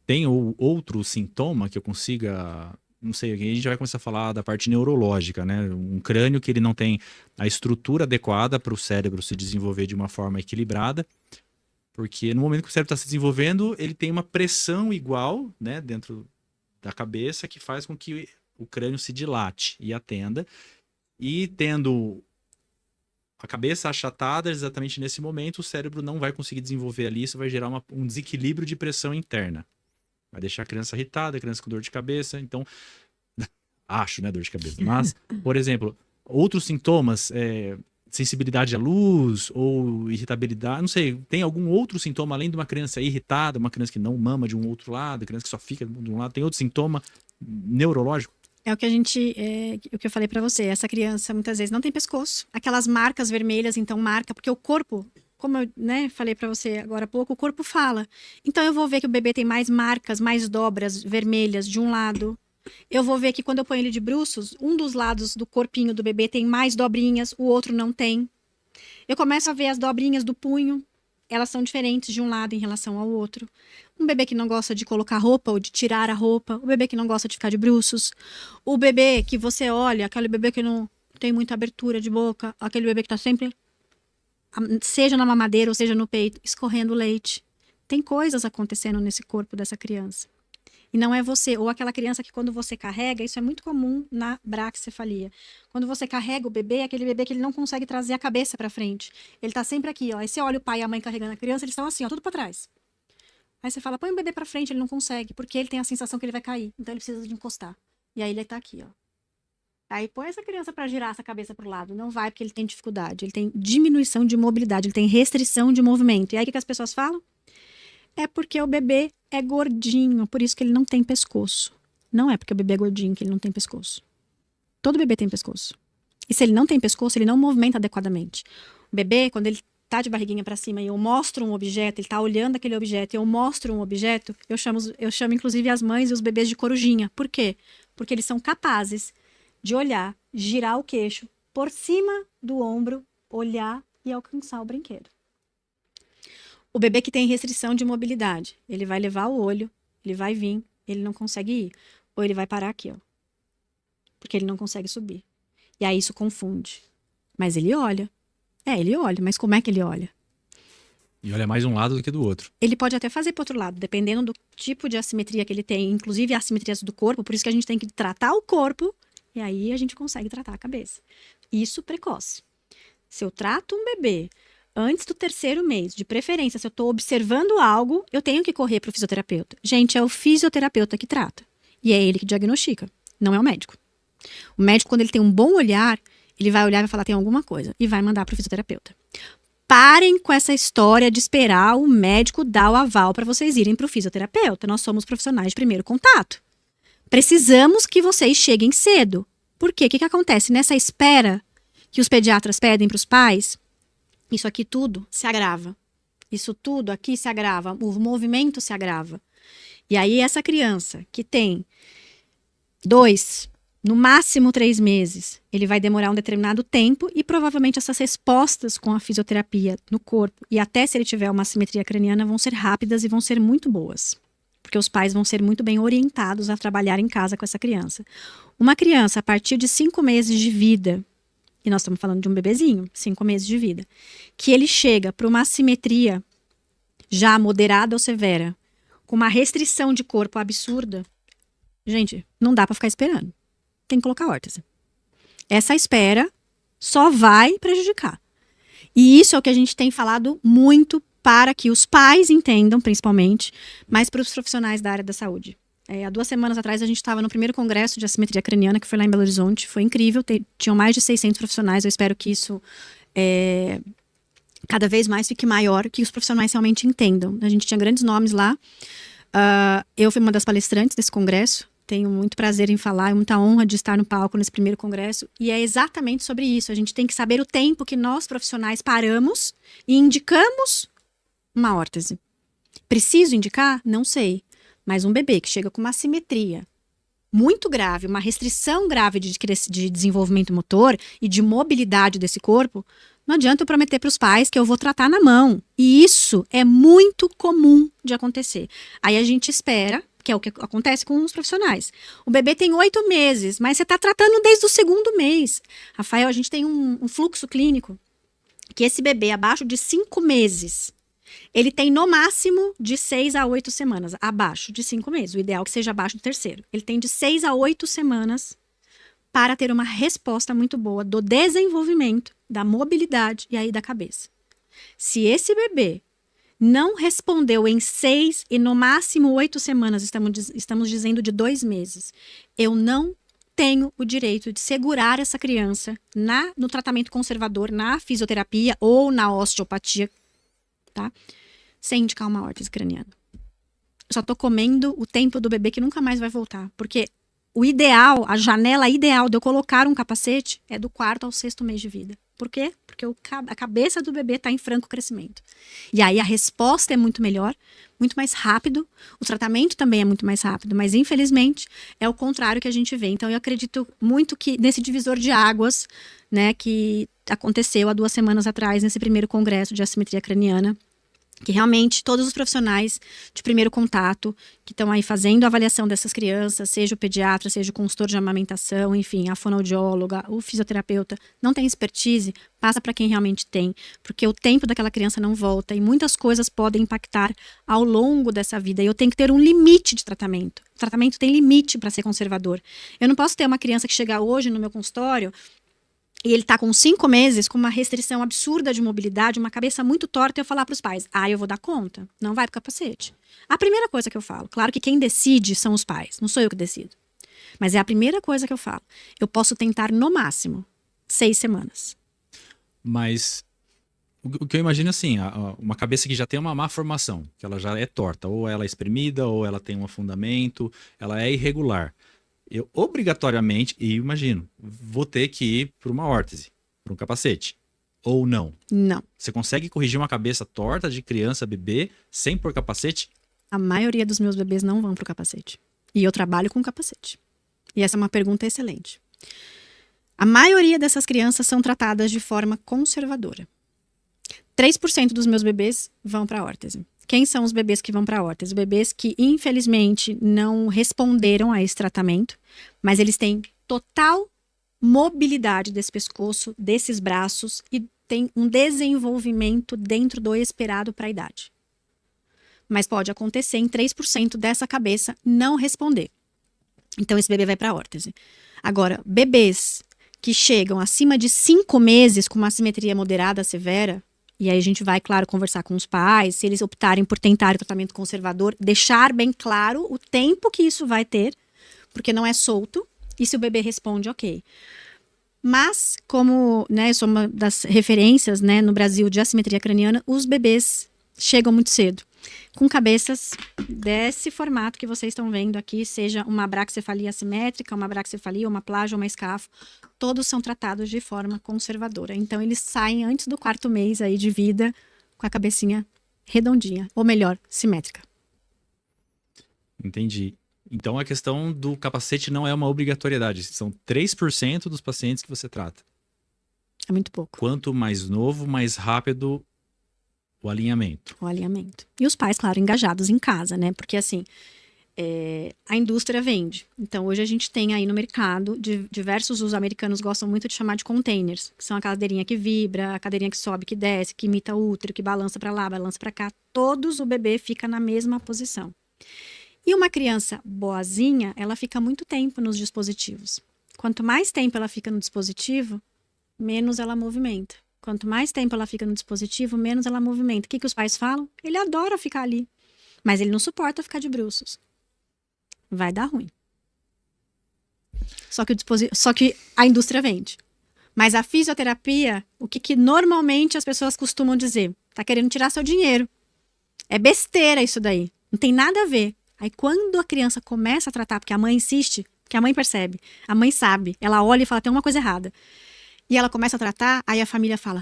Tem outro sintoma que eu consiga... Não sei, a gente vai começar a falar da parte neurológica, né? Um crânio que ele não tem a estrutura adequada para o cérebro se desenvolver de uma forma equilibrada. Porque no momento que o cérebro está se desenvolvendo, ele tem uma pressão igual, né, dentro da cabeça que faz com que o crânio se dilate e atenda. E tendo a cabeça achatada exatamente nesse momento, o cérebro não vai conseguir desenvolver ali, isso vai gerar um desequilíbrio de pressão interna. Vai deixar a criança irritada, a criança com dor de cabeça. Então, acho, né, dor de cabeça. Mas, por exemplo, outros sintomas, sensibilidade à luz ou irritabilidade, não sei, tem algum outro sintoma além de uma criança irritada, uma criança que não mama de um outro lado, criança que só fica de um lado, tem outro sintoma neurológico? É o que o que eu falei pra você. Essa criança muitas vezes não tem pescoço. Aquelas marcas vermelhas, então marca, porque o corpo, como eu, né, falei pra você agora há pouco, o corpo fala. Então eu vou ver que o bebê tem mais marcas, mais dobras vermelhas de um lado. Eu vou ver que quando eu ponho ele de bruços, um dos lados do corpinho do bebê tem mais dobrinhas, o outro não tem. Eu começo a ver as dobrinhas do punho. Elas são diferentes de um lado em relação ao outro. Um bebê que não gosta de colocar roupa ou de tirar a roupa. O bebê que não gosta de ficar de bruços. O bebê que você olha, aquele bebê que não tem muita abertura de boca. Aquele bebê que está sempre, seja na mamadeira ou seja no peito, escorrendo leite. Tem coisas acontecendo nesse corpo dessa criança. E não é você. Ou aquela criança que quando você carrega, isso é muito comum na braquicefalia. Quando você carrega o bebê, é aquele bebê que ele não consegue trazer a cabeça para frente. Ele tá sempre aqui, ó. Aí você olha o pai e a mãe carregando a criança, eles estão assim, ó, tudo para trás. Aí você fala, põe o bebê para frente, ele não consegue, porque ele tem a sensação que ele vai cair. Então ele precisa de encostar. E aí ele tá aqui, ó. Aí põe essa criança para girar essa cabeça pro lado. Não vai, porque ele tem dificuldade. Ele tem diminuição de mobilidade, ele tem restrição de movimento. E aí o que as pessoas falam? É porque o bebê é gordinho, por isso que ele não tem pescoço. Não é porque o bebê é gordinho que ele não tem pescoço. Todo bebê tem pescoço. E se ele não tem pescoço, ele não movimenta adequadamente. O bebê, quando ele tá de barriguinha para cima e eu mostro um objeto, ele tá olhando aquele objeto e eu mostro um objeto, eu chamo inclusive as mães e os bebês de corujinha. Por quê? Porque eles são capazes de olhar, girar o queixo por cima do ombro, olhar e alcançar o brinquedo. O bebê que tem restrição de mobilidade, ele vai levar o olho, ele vai vir, ele não consegue ir. Ou ele vai parar aqui, ó. Porque ele não consegue subir. E aí isso confunde. Mas ele olha. Ele olha, mas como é que ele olha? E olha mais um lado do que do outro. Ele pode até fazer para outro lado, dependendo do tipo de assimetria que ele tem, inclusive assimetrias do corpo, por isso que a gente tem que tratar o corpo, e aí a gente consegue tratar a cabeça. Isso precoce. Se eu trato um bebê antes do 3º mês, de preferência, se eu estou observando algo, eu tenho que correr para o fisioterapeuta. Gente, é o fisioterapeuta que trata. E é ele que diagnostica, não é o médico. O médico, quando ele tem um bom olhar, ele vai olhar e vai falar, tem alguma coisa, e vai mandar para o fisioterapeuta. Parem com essa história de esperar o médico dar o aval para vocês irem para o fisioterapeuta. Nós somos profissionais de primeiro contato. Precisamos que vocês cheguem cedo. Por quê? O que acontece? Nessa espera que os pediatras pedem para os pais, isso aqui tudo se agrava. Isso tudo aqui se agrava. O movimento se agrava. E aí essa criança que tem 2, no máximo 3 meses, ele vai demorar um determinado tempo e provavelmente essas respostas com a fisioterapia no corpo e até se ele tiver uma assimetria craniana vão ser rápidas e vão ser muito boas. Porque os pais vão ser muito bem orientados a trabalhar em casa com essa criança. Uma criança a partir de 5 meses de vida, e nós estamos falando de um bebezinho, 5 meses de vida, que ele chega para uma assimetria já moderada ou severa, com uma restrição de corpo absurda, gente, não dá para ficar esperando. Tem que colocar órtese. Essa espera só vai prejudicar. E isso é o que a gente tem falado muito para que os pais entendam, principalmente, mas para os profissionais da área da saúde. Há 2 semanas atrás a gente estava no primeiro congresso de assimetria craniana, que foi lá em Belo Horizonte. Foi incrível, tinham mais de 600 profissionais. Eu espero que isso cada vez mais fique maior, que os profissionais realmente entendam. A gente tinha grandes nomes lá. Eu fui uma das palestrantes desse congresso. Tenho muito prazer em falar, muita honra de estar no palco nesse primeiro congresso. E é exatamente sobre isso. A gente tem que saber o tempo que nós, profissionais, paramos e indicamos uma órtese. Preciso indicar? Não sei. Mas um bebê que chega com uma assimetria muito grave, uma restrição grave de desenvolvimento motor e de mobilidade desse corpo, não adianta eu prometer para os pais que eu vou tratar na mão. E isso é muito comum de acontecer. Aí a gente espera, que é o que acontece com os profissionais. O bebê tem 8 meses, mas você está tratando desde o 2º mês. Rafael, a gente tem um fluxo clínico que esse bebê abaixo de 5 meses, ele tem no máximo de 6 a 8 semanas, abaixo de 5 meses. O ideal é que seja abaixo do 3º. Ele tem de 6 a 8 semanas para ter uma resposta muito boa do desenvolvimento, da mobilidade e aí da cabeça. Se esse bebê não respondeu em 6 e no máximo 8 semanas, estamos dizendo de 2 meses, eu não tenho o direito de segurar essa criança no tratamento conservador, na fisioterapia ou na osteopatia, tá? Sem indicar uma órtese craniana. Eu só tô comendo o tempo do bebê que nunca mais vai voltar, porque o ideal, a janela ideal de eu colocar um capacete é do 4º ao 6º mês de vida. Por quê? Porque a cabeça do bebê está em franco crescimento. E aí a resposta é muito melhor, muito mais rápido, o tratamento também é muito mais rápido, mas infelizmente é o contrário que a gente vê. Então eu acredito muito que nesse divisor de águas, né, que aconteceu há 2 semanas atrás, nesse primeiro congresso de assimetria craniana, Que realmente todos os profissionais de primeiro contato que estão aí fazendo a avaliação dessas crianças, seja o pediatra, seja o consultor de amamentação, enfim, a fonoaudióloga, o fisioterapeuta, não tem expertise, passa para quem realmente tem, porque o tempo daquela criança não volta e muitas coisas podem impactar ao longo dessa vida. E eu tenho que ter um limite de tratamento. O tratamento tem limite para ser conservador. Eu não posso ter uma criança que chega hoje no meu consultório e ele tá com 5 meses, com uma restrição absurda de mobilidade, uma cabeça muito torta, e eu falar para os pais, eu vou dar conta, não vai pro capacete. A primeira coisa que eu falo, claro que quem decide são os pais, não sou eu que decido. Mas é a primeira coisa que eu falo. Eu posso tentar, no máximo, 6 semanas. Mas o que eu imagino assim, uma cabeça que já tem uma má formação, que ela já é torta, ou ela é espremida, ou ela tem um afundamento, ela é irregular. Eu obrigatoriamente, e imagino, vou ter que ir para uma órtese, para um capacete. Ou não? Não. Você consegue corrigir uma cabeça torta de criança, bebê, sem pôr capacete? A maioria dos meus bebês não vão pro capacete. E eu trabalho com capacete. E essa é uma pergunta excelente. A maioria dessas crianças são tratadas de forma conservadora. 3% dos meus bebês vão para a órtese. Quem são os bebês que vão para a órtese? Bebês que, infelizmente, não responderam a esse tratamento, mas eles têm total mobilidade desse pescoço, desses braços, e tem um desenvolvimento dentro do esperado para a idade. Mas pode acontecer em 3% dessa cabeça não responder. Então, esse bebê vai para a órtese. Agora, bebês que chegam acima de 5 meses com uma assimetria moderada severa, e aí a gente vai, claro, conversar com os pais, se eles optarem por tentar o tratamento conservador, deixar bem claro o tempo que isso vai ter, porque não é solto, e se o bebê responde, ok. Mas, como eu sou uma das referências no Brasil de assimetria craniana, os bebês chegam muito cedo, com cabeças desse formato que vocês estão vendo aqui, seja uma braquicefalia assimétrica, uma braquicefalia, uma plágio, uma escafo, todos são tratados de forma conservadora. Então, eles saem antes do 4º mês aí de vida com a cabecinha redondinha, ou melhor, simétrica. Entendi. Então, a questão do capacete não é uma obrigatoriedade. São 3% dos pacientes que você trata. É muito pouco. Quanto mais novo, mais rápido o alinhamento. O alinhamento. E os pais, claro, engajados em casa, né? Porque, assim, a indústria vende. Então, hoje a gente tem aí no mercado, diversos, os americanos gostam muito de chamar de containers, que são a cadeirinha que vibra, a cadeirinha que sobe, que desce, que imita o útero, que balança para lá, balança para cá. Todos o bebê fica na mesma posição. E uma criança boazinha, ela fica muito tempo nos dispositivos. Quanto mais tempo ela fica no dispositivo, menos ela movimenta. Quanto mais tempo ela fica no dispositivo, menos ela movimenta. O que os pais falam? Ele adora ficar ali. Mas ele não suporta ficar de bruços. Vai dar ruim. Só que a indústria vende. Mas a fisioterapia, o que normalmente as pessoas costumam dizer? Tá querendo tirar seu dinheiro. É besteira isso daí. Não tem nada a ver. Aí quando a criança começa a tratar, porque a mãe insiste, porque a mãe percebe, a mãe sabe, ela olha e fala, tem uma coisa errada. E ela começa a tratar, aí a família fala,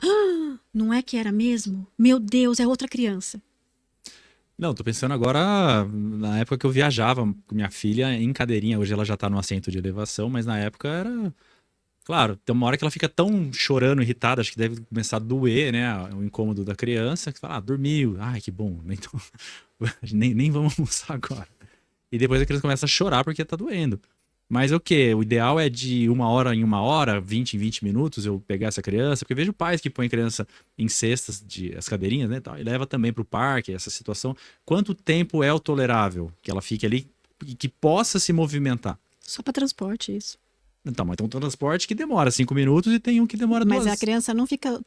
não é que era mesmo? Meu Deus, é outra criança. Não, tô pensando agora na época que eu viajava com minha filha em cadeirinha. Hoje ela já tá no assento de elevação, mas na época era... Claro, tem uma hora que ela fica tão chorando, irritada, acho que deve começar a doer, né? O incômodo da criança, que fala, dormiu. Ai, que bom. Então, nem vamos almoçar agora. E depois a criança começa a chorar porque tá doendo. Mas o quê? O ideal é de 1 hora em 1 hora, 20 em 20 minutos, eu pegar essa criança, porque eu vejo pais que põem criança em cestas, as cadeirinhas, né, tal, e leva também pro parque, essa situação. Quanto tempo é o tolerável que ela fique ali e que possa se movimentar? Só para transporte, isso. Então, mas tem um transporte que demora 5 minutos e tem um que demora 2. Mas a criança não fica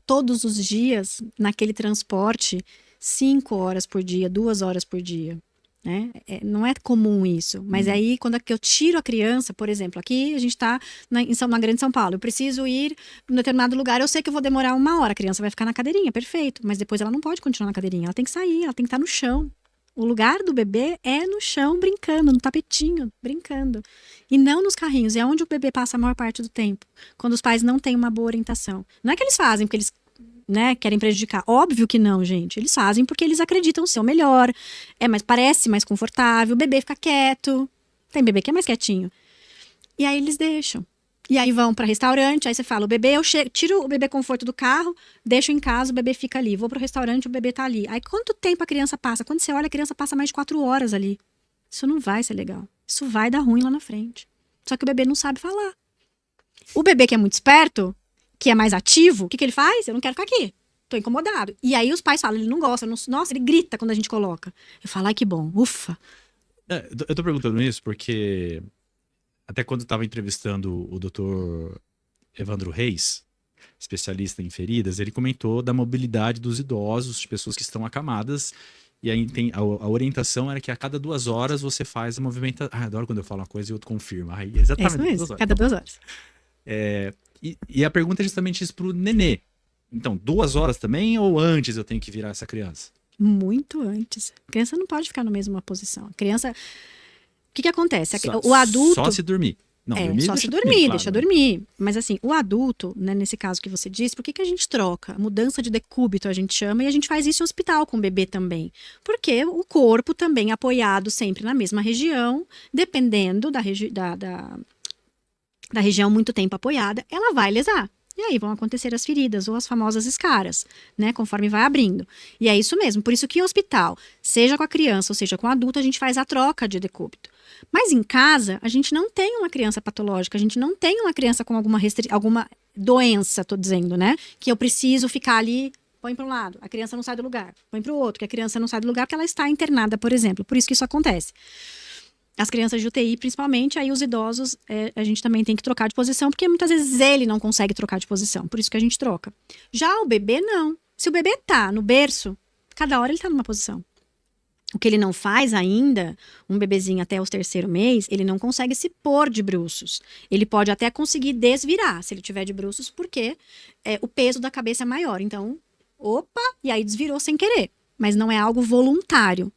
todos os dias naquele transporte 5 horas por dia, 2 horas por dia. Né? Não é comum isso, mas aí quando eu tiro a criança, por exemplo, aqui a gente está na Grande São Paulo, eu preciso ir em um determinado lugar, eu sei que eu vou demorar 1 hora, a criança vai ficar na cadeirinha, perfeito, mas depois ela não pode continuar na cadeirinha, ela tem que sair, ela tem que estar no chão. O lugar do bebê é no chão, brincando, no tapetinho, brincando. E não nos carrinhos, é onde o bebê passa a maior parte do tempo, quando os pais não têm uma boa orientação. Não é que eles fazem porque eles querem prejudicar. Óbvio que não, gente. Eles fazem porque eles acreditam ser o melhor. Parece mais confortável. O bebê fica quieto. Tem bebê que é mais quietinho. E aí eles deixam. E aí vão para restaurante, aí você fala, o bebê, tiro o bebê conforto do carro, deixo em casa, o bebê fica ali. Vou pro restaurante, o bebê tá ali. Aí quanto tempo a criança passa? Quando você olha, a criança passa mais de 4 horas ali. Isso não vai ser legal. Isso vai dar ruim lá na frente. Só que o bebê não sabe falar. O bebê que é muito esperto, que é mais ativo, o que ele faz? Eu não quero ficar aqui. Tô incomodado. E aí os pais falam, ele não gosta. Nossa, ele grita quando a gente coloca. Eu falo, ai que bom, ufa. Eu tô perguntando isso porque até quando eu tava entrevistando o doutor Evandro Reis, especialista em feridas, ele comentou da mobilidade dos idosos, de pessoas que estão acamadas. E aí a orientação era que a cada 2 horas você faz a movimentação. Ah, adoro quando eu falo uma coisa e o outro confirma. Aí, exatamente. É isso mesmo, 2 horas. cada 2 horas. E a pergunta é justamente isso pro nenê. Então, 2 horas também ou antes eu tenho que virar essa criança? Muito antes. A criança não pode ficar na mesma posição. A criança... O que acontece? O adulto... Só se dormir. Não, É, dormir, só deixa se dormir, claro, deixa né? dormir. Mas assim, o adulto, né, nesse caso que você disse, por que a gente troca? Mudança de decúbito a gente chama, e a gente faz isso em hospital com o bebê também. Porque o corpo também é apoiado sempre na mesma região, dependendo da região muito tempo apoiada, ela vai lesar. E aí vão acontecer as feridas, ou as famosas escaras, né, conforme vai abrindo. E é isso mesmo, por isso que em hospital, seja com a criança ou seja com o adulto, a gente faz a troca de decúbito. Mas em casa, a gente não tem uma criança patológica, a gente não tem uma criança com alguma doença, tô dizendo, né? Que eu preciso ficar ali, põe para um lado, a criança não sai do lugar, põe para o outro, que a criança não sai do lugar porque ela está internada, por exemplo. Por isso que isso acontece. As crianças de UTI, principalmente, aí os idosos, a gente também tem que trocar de posição, porque muitas vezes ele não consegue trocar de posição, por isso que a gente troca. Já o bebê, não. Se o bebê tá no berço, cada hora ele tá numa posição. O que ele não faz ainda, um bebezinho até os 3º mês, ele não consegue se pôr de bruços. Ele pode até conseguir desvirar, se ele tiver de bruços, porque o peso da cabeça é maior. Então, opa, e aí desvirou sem querer. Mas não é algo voluntário.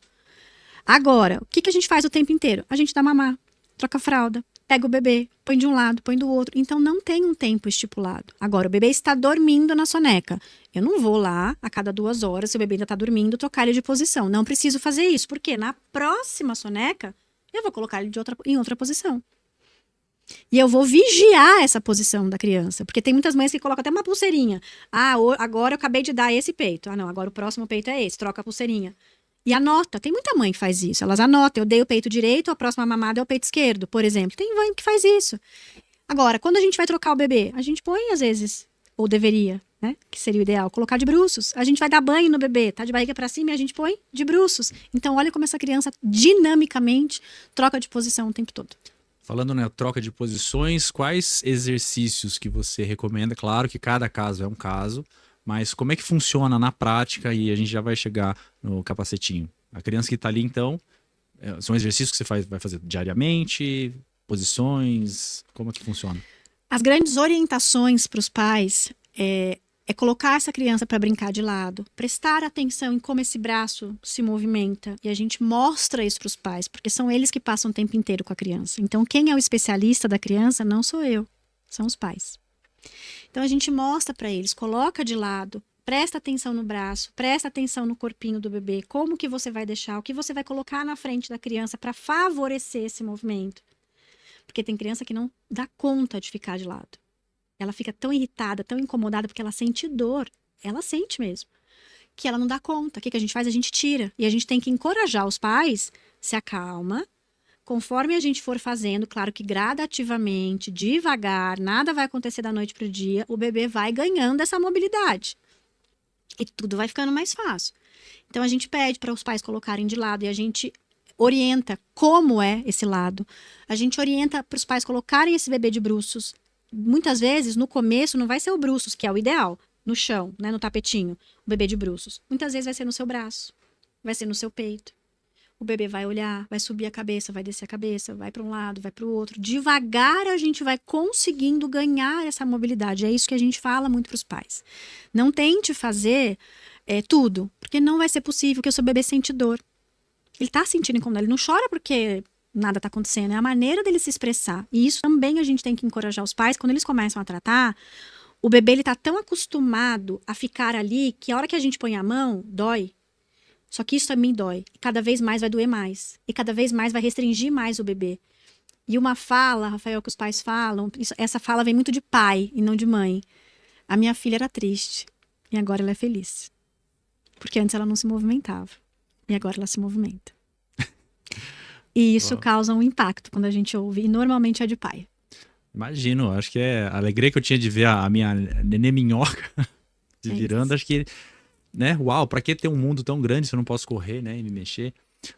Agora, o que a gente faz o tempo inteiro? A gente dá mamar, troca a fralda, pega o bebê, põe de um lado, põe do outro. Então, não tem um tempo estipulado. Agora, o bebê está dormindo na soneca. Eu não vou lá, a cada 2 horas, se o bebê ainda está dormindo, trocar ele de posição. Não preciso fazer isso, porque na próxima soneca, eu vou colocar ele em outra posição. E eu vou vigiar essa posição da criança. Porque tem muitas mães que colocam até uma pulseirinha. Ah, agora eu acabei de dar esse peito. Ah, não, agora o próximo peito é esse. Troca a pulseirinha. E anota. Tem muita mãe que faz isso. Elas anotam. Eu dei o peito direito, a próxima mamada é o peito esquerdo, por exemplo. Tem mãe que faz isso. Agora, quando a gente vai trocar o bebê, a gente põe, às vezes, ou deveria, né? Que seria o ideal, colocar de bruços. A gente vai dar banho no bebê, tá de barriga pra cima e a gente põe de bruços. Então, olha como essa criança dinamicamente troca de posição o tempo todo. Falando na troca de posições, quais exercícios que você recomenda? Claro que cada caso é um caso, mas como é que funciona na prática? E a gente já vai chegar no capacetinho. A criança que está ali, então, são exercícios que você vai fazer diariamente, posições, como é que funciona? As grandes orientações para os pais é colocar essa criança para brincar de lado, prestar atenção em como esse braço se movimenta, e a gente mostra isso para os pais, porque são eles que passam o tempo inteiro com a criança. Então, quem é o especialista da criança não sou eu, são os pais. Então, a gente mostra para eles, coloca de lado, presta atenção no braço, presta atenção no corpinho do bebê, como que você vai deixar, o que você vai colocar na frente da criança para favorecer esse movimento. Porque tem criança que não dá conta de ficar de lado. Ela fica tão irritada, tão incomodada, porque ela sente dor. Ela sente mesmo. Que ela não dá conta. O que a gente faz? A gente tira. E a gente tem que encorajar os pais. Se acalma. Conforme a gente for fazendo, claro que gradativamente, devagar, nada vai acontecer da noite para o dia, o bebê vai ganhando essa mobilidade. E tudo vai ficando mais fácil. Então, a gente pede para os pais colocarem de lado e a gente orienta como é esse lado. A gente orienta para os pais colocarem esse bebê de bruços. Muitas vezes, no começo, não vai ser o bruços, que é o ideal, no chão, né, no tapetinho, o bebê de bruços. Muitas vezes vai ser no seu braço, vai ser no seu peito. O bebê vai olhar, vai subir a cabeça, vai descer a cabeça, vai para um lado, vai para o outro. Devagar a gente vai conseguindo ganhar essa mobilidade. É isso que a gente fala muito para os pais. Não tente fazer tudo, porque não vai ser possível, porque o seu bebê sente dor. Ele está sentindo incomodado, ele não chora porque nada está acontecendo, é a maneira dele se expressar. E isso também a gente tem que encorajar os pais. Quando eles começam a tratar, o bebê ele está tão acostumado a ficar ali que a hora que a gente põe a mão, dói. Só que isso também dói. E cada vez mais vai doer mais. E cada vez mais vai restringir mais o bebê. E uma fala, Rafael, que os pais falam, essa fala vem muito de pai e não de mãe. A minha filha era triste e agora ela é feliz. Porque antes ela não se movimentava e agora ela se movimenta. E isso causa um impacto quando a gente ouve, e normalmente é de pai. Imagino, acho que é a alegria que eu tinha de ver a minha nenê minhoca se virando, acho que, né, uau, pra que ter um mundo tão grande se eu não posso correr, né, e me mexer?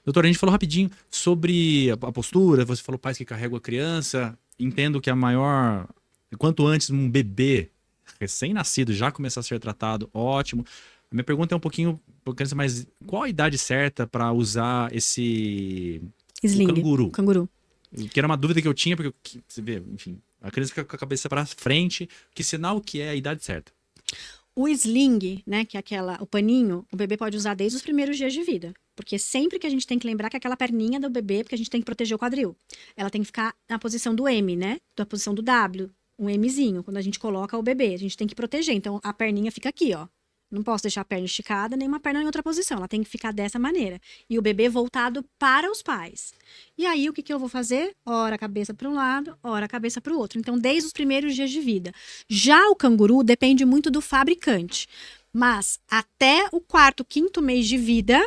Doutora, a gente falou rapidinho sobre a postura, você falou pais que carregam a criança, entendo que quanto antes um bebê recém-nascido já começar a ser tratado, ótimo. A minha pergunta é um pouquinho, mas qual a idade certa para usar Sling, o canguru? Canguru. Que era uma dúvida que eu tinha, porque você vê, enfim, a criança fica com a cabeça para frente, que sinal que é a idade certa? O sling, né, que é o paninho, o bebê pode usar desde os primeiros dias de vida. Porque sempre que a gente tem que lembrar que aquela perninha do bebê, porque a gente tem que proteger o quadril. Ela tem que ficar na posição do M, né? Na posição do W, um Mzinho. Quando a gente coloca o bebê, a gente tem que proteger. Então, a perninha fica aqui, ó. Não posso deixar a perna esticada, nem uma perna em outra posição. Ela tem que ficar dessa maneira. E o bebê voltado para os pais. E aí, o que eu vou fazer? Ora a cabeça para um lado, ora a cabeça para o outro. Então, desde os primeiros dias de vida. Já o canguru depende muito do fabricante. Mas até o 4º, 5º mês de vida,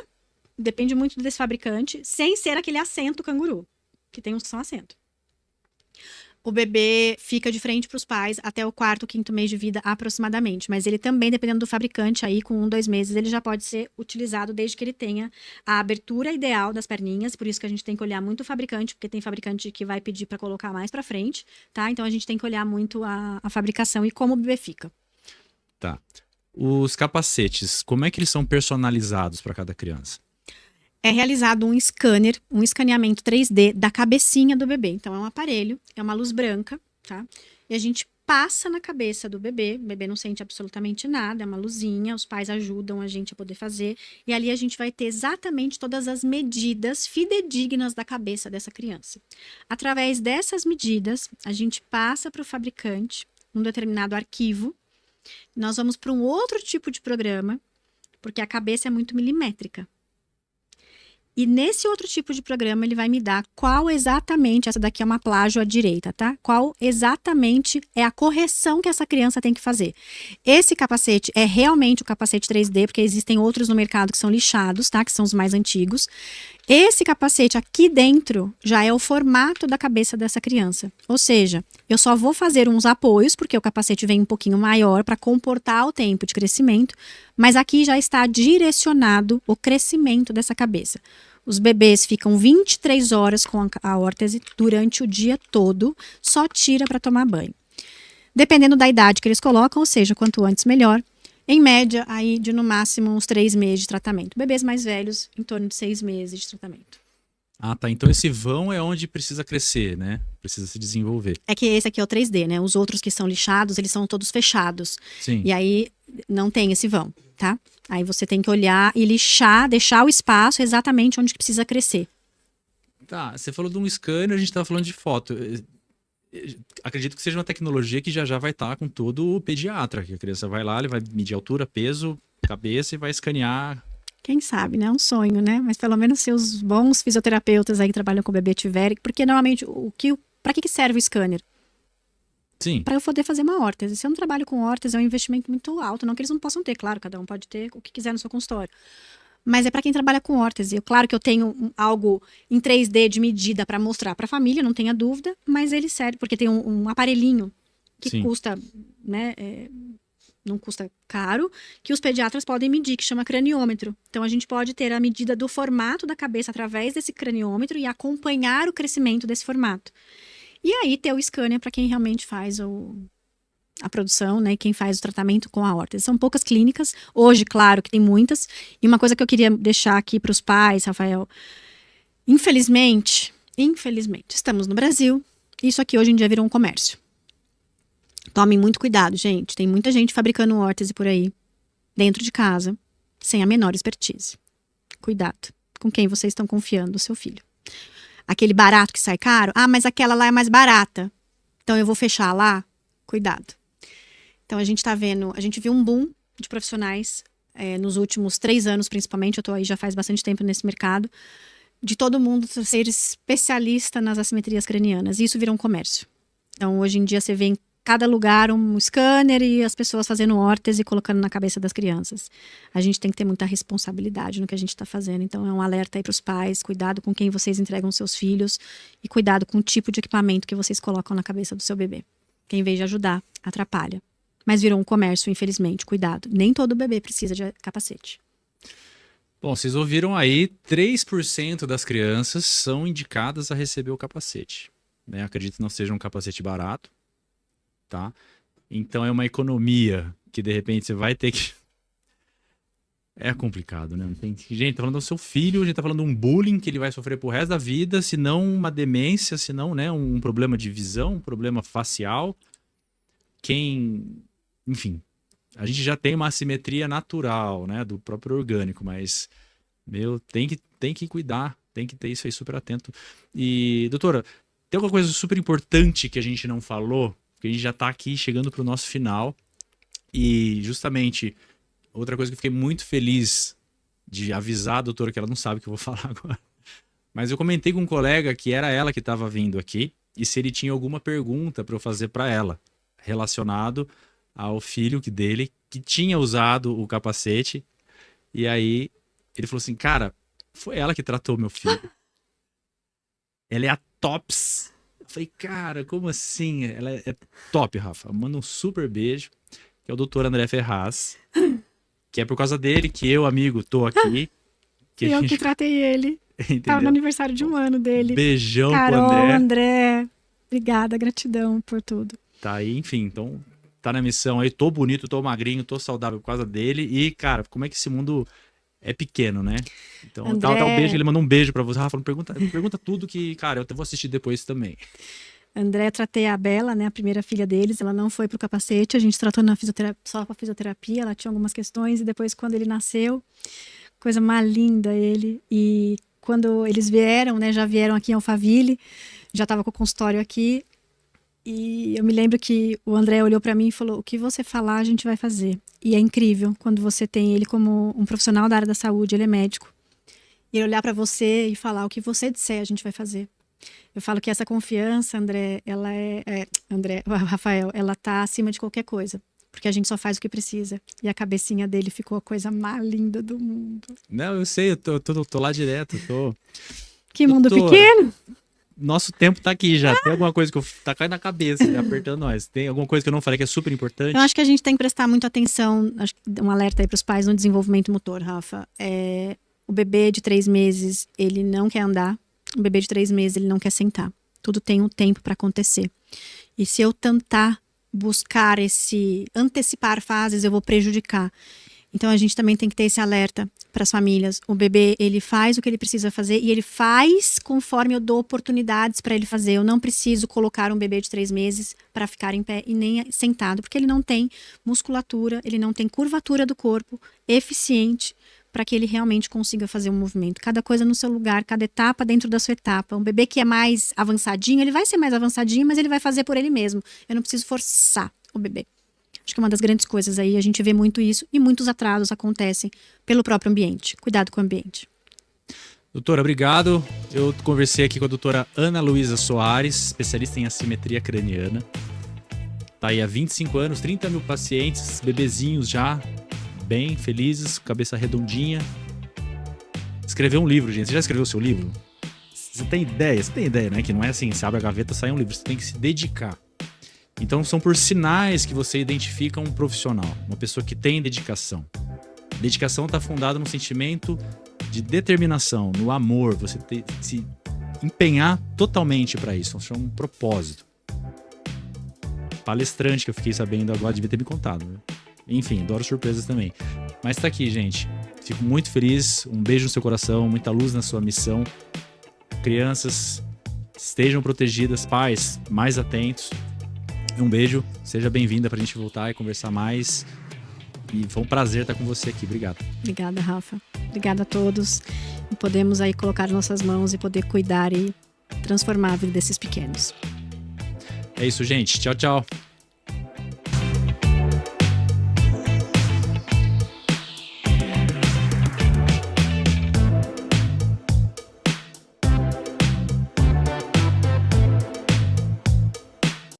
depende muito desse fabricante, sem ser aquele assento canguru. Que tem uns que são assento. O bebê fica de frente para os pais até o 4º, 5º mês de vida aproximadamente. Mas ele também, dependendo do fabricante, aí com 1, 2 meses, ele já pode ser utilizado desde que ele tenha a abertura ideal das perninhas. Por isso que a gente tem que olhar muito o fabricante, porque tem fabricante que vai pedir para colocar mais para frente, tá? Então a gente tem que olhar muito a fabricação e como o bebê fica. Tá. Os capacetes, como é que eles são personalizados para cada criança? É realizado um scanner, um escaneamento 3D da cabecinha do bebê. Então, é um aparelho, é uma luz branca, tá? E a gente passa na cabeça do bebê, o bebê não sente absolutamente nada, é uma luzinha, os pais ajudam a gente a poder fazer. E ali a gente vai ter exatamente todas as medidas fidedignas da cabeça dessa criança. Através dessas medidas, a gente passa para o fabricante um determinado arquivo. Nós vamos para um outro tipo de programa, porque a cabeça é muito milimétrica. E nesse outro tipo de programa, ele vai me dar qual exatamente, essa daqui é uma plágio à direita, tá? Qual exatamente é a correção que essa criança tem que fazer. Esse capacete é realmente o capacete 3D, porque existem outros no mercado que são lixados, tá? Que são os mais antigos. Esse capacete aqui dentro já é o formato da cabeça dessa criança. Ou seja, eu só vou fazer uns apoios, porque o capacete vem um pouquinho maior para comportar o tempo de crescimento, mas aqui já está direcionado o crescimento dessa cabeça. Os bebês ficam 23 horas com a órtese durante o dia todo, só tira para tomar banho. Dependendo da idade que eles colocam, ou seja, quanto antes melhor, em média, aí de no máximo uns 3 meses de tratamento. Bebês mais velhos, em torno de 6 meses de tratamento. Ah, tá. Então esse vão é onde precisa crescer, né? Precisa se desenvolver. É que esse aqui é o 3D, né? Os outros que são lixados, eles são todos fechados. Sim. E aí não tem esse vão, tá? Aí você tem que olhar e lixar, deixar o espaço exatamente onde precisa crescer. Tá, você falou de um scanner, a gente tava falando de foto. Acredito que seja uma tecnologia que já vai estar com todo o pediatra, que a criança vai lá, ele vai medir altura, peso, cabeça e vai escanear. Quem sabe, né? É um sonho, né? Mas pelo menos se os bons fisioterapeutas aí que trabalham com o bebê tiverem, porque normalmente para que serve o scanner? Sim. Para eu poder fazer uma órtese. Se eu não trabalho com órtese, é um investimento muito alto, não que eles não possam ter, claro, cada um pode ter o que quiser no seu consultório. Mas é para quem trabalha com órtese. Claro que eu tenho algo em 3D de medida para mostrar para a família, não tenha dúvida, mas ele serve, porque tem um aparelhinho que Sim. custa, né, não custa caro, que os pediatras podem medir, que chama craniômetro. Então, a gente pode ter a medida do formato da cabeça através desse craniômetro e acompanhar o crescimento desse formato. E aí, ter o scanner para quem realmente faz a produção, né, quem faz o tratamento com a órtese. São poucas clínicas, hoje, claro, que tem muitas. E uma coisa que eu queria deixar aqui para os pais, Rafael, infelizmente, estamos no Brasil, isso aqui hoje em dia virou um comércio. Tomem muito cuidado, gente. Tem muita gente fabricando órtese por aí, dentro de casa, sem a menor expertise. Cuidado com quem vocês estão confiando o seu filho. Aquele barato que sai caro, mas aquela lá é mais barata, então eu vou fechar lá. Cuidado. Então a gente viu um boom de profissionais nos últimos 3 anos, principalmente. Eu tô aí já faz bastante tempo nesse mercado, de todo mundo ser especialista nas assimetrias cranianas. E isso virou um comércio. Então, hoje em dia, você vê em cada lugar um scanner e as pessoas fazendo órtese e colocando na cabeça das crianças. A gente tem que ter muita responsabilidade no que a gente está fazendo. Então, é um alerta aí para os pais. Cuidado com quem vocês entregam seus filhos e cuidado com o tipo de equipamento que vocês colocam na cabeça do seu bebê. Que, em vez de ajudar, atrapalha. Mas virou um comércio, infelizmente. Cuidado. Nem todo bebê precisa de capacete. Bom, vocês ouviram aí, 3% das crianças são indicadas a receber o capacete. Né? Acredito que não seja um capacete barato, tá? Então é uma economia que de repente você vai ter que... É complicado, né? Gente, tá falando do seu filho, a gente tá falando de um bullying que ele vai sofrer pro resto da vida, se não uma demência, se não, né, um problema de visão, um problema facial. Enfim... A gente já tem uma assimetria natural, né, do próprio orgânico, mas, tem que cuidar, tem que ter isso aí super atento. E, doutora, tem alguma coisa super importante que a gente não falou? Porque a gente já tá aqui chegando pro nosso final. E, justamente, outra coisa que eu fiquei muito feliz de avisar a doutora, que ela não sabe o que eu vou falar agora. Mas eu comentei com um colega que era ela que estava vindo aqui, e se ele tinha alguma pergunta para eu fazer para ela, relacionado ao filho dele, que tinha usado o capacete. E aí ele falou assim, cara, foi ela que tratou meu filho. Ela é a tops. Eu falei, cara, como assim? Ela é top, Rafa. Manda um super beijo, que é o doutor André Ferraz, que é por causa dele que eu, amigo, tô aqui. Eu que tratei ele. Entendeu? Tava no aniversário de 1 ano dele. Beijão Carol, pro André. André. Obrigada, gratidão por tudo. Tá aí, enfim, então tá na missão aí, tô bonito, tô magrinho, tô saudável por causa dele. E, cara, como é que esse mundo é pequeno, né? Então, André... tá um beijo, ele mandou um beijo pra você. Rafa, pergunta tudo que, cara, eu vou assistir depois também. André, tratei a Bela, né, a primeira filha deles, ela não foi pro capacete, a gente tratou na só com a fisioterapia, ela tinha algumas questões, e depois quando ele nasceu, coisa mais linda ele, e quando eles vieram, né, já vieram aqui em Alphaville, já tava com o consultório aqui, e eu me lembro que o André olhou para mim e falou, o que você falar a gente vai fazer. E é incrível quando você tem ele como um profissional da área da saúde, ele é médico. E ele olhar para você e falar, o que você disser a gente vai fazer. Eu falo que essa confiança, André, Rafael, ela tá acima de qualquer coisa. Porque a gente só faz o que precisa. E a cabecinha dele ficou a coisa mais linda do mundo. Não, eu sei, eu tô lá direto, tô... Que mundo pequeno! Nosso tempo tá aqui já. Tem alguma coisa que tá caindo na cabeça, apertando nós. Tem alguma coisa que eu não falei que é super importante? Eu acho que a gente tem que prestar muito atenção, acho que um alerta aí para os pais no desenvolvimento motor, Rafa. O bebê de 3 meses, ele não quer andar. O bebê de 3 meses, ele não quer sentar. Tudo tem um tempo para acontecer. E se eu tentar buscar antecipar fases, eu vou prejudicar. Então a gente também tem que ter esse alerta para as famílias. O bebê, ele faz o que ele precisa fazer e ele faz conforme eu dou oportunidades para ele fazer. Eu não preciso colocar um bebê de 3 meses para ficar em pé e nem sentado, porque ele não tem musculatura, ele não tem curvatura do corpo eficiente para que ele realmente consiga fazer um movimento. Cada coisa no seu lugar, cada etapa dentro da sua etapa. Um bebê que é mais avançadinho, ele vai ser mais avançadinho, mas ele vai fazer por ele mesmo. Eu não preciso forçar o bebê. Acho que é uma das grandes coisas aí, a gente vê muito isso e muitos atrasos acontecem pelo próprio ambiente. Cuidado com o ambiente. Doutora, obrigado. Eu conversei aqui com a doutora Ana Luísa Soares, especialista em assimetria craniana. Tá aí há 25 anos, 30 mil pacientes, bebezinhos já, bem felizes, cabeça redondinha. Escreveu um livro, gente. Você já escreveu o seu livro? Você tem ideia, né? Que não é assim, você abre a gaveta, sai um livro. Você tem que se dedicar. Então são por sinais que você identifica um profissional, uma pessoa que tem dedicação. Dedicação está fundada no sentimento de determinação, no amor, você se empenhar totalmente para isso, é um propósito. Palestrante que eu fiquei sabendo agora, devia ter me contado, né? Enfim, adoro surpresas também. Mas tá aqui, gente. Fico muito feliz, um beijo no seu coração, muita luz na sua missão. Crianças, estejam protegidas, pais, mais atentos. Um beijo, seja bem-vinda pra gente voltar e conversar mais. E foi um prazer estar com você aqui. Obrigado. Obrigada, Rafa. Obrigada a todos. E podemos aí colocar nossas mãos e poder cuidar e transformar a vida desses pequenos. É isso, gente. Tchau, tchau.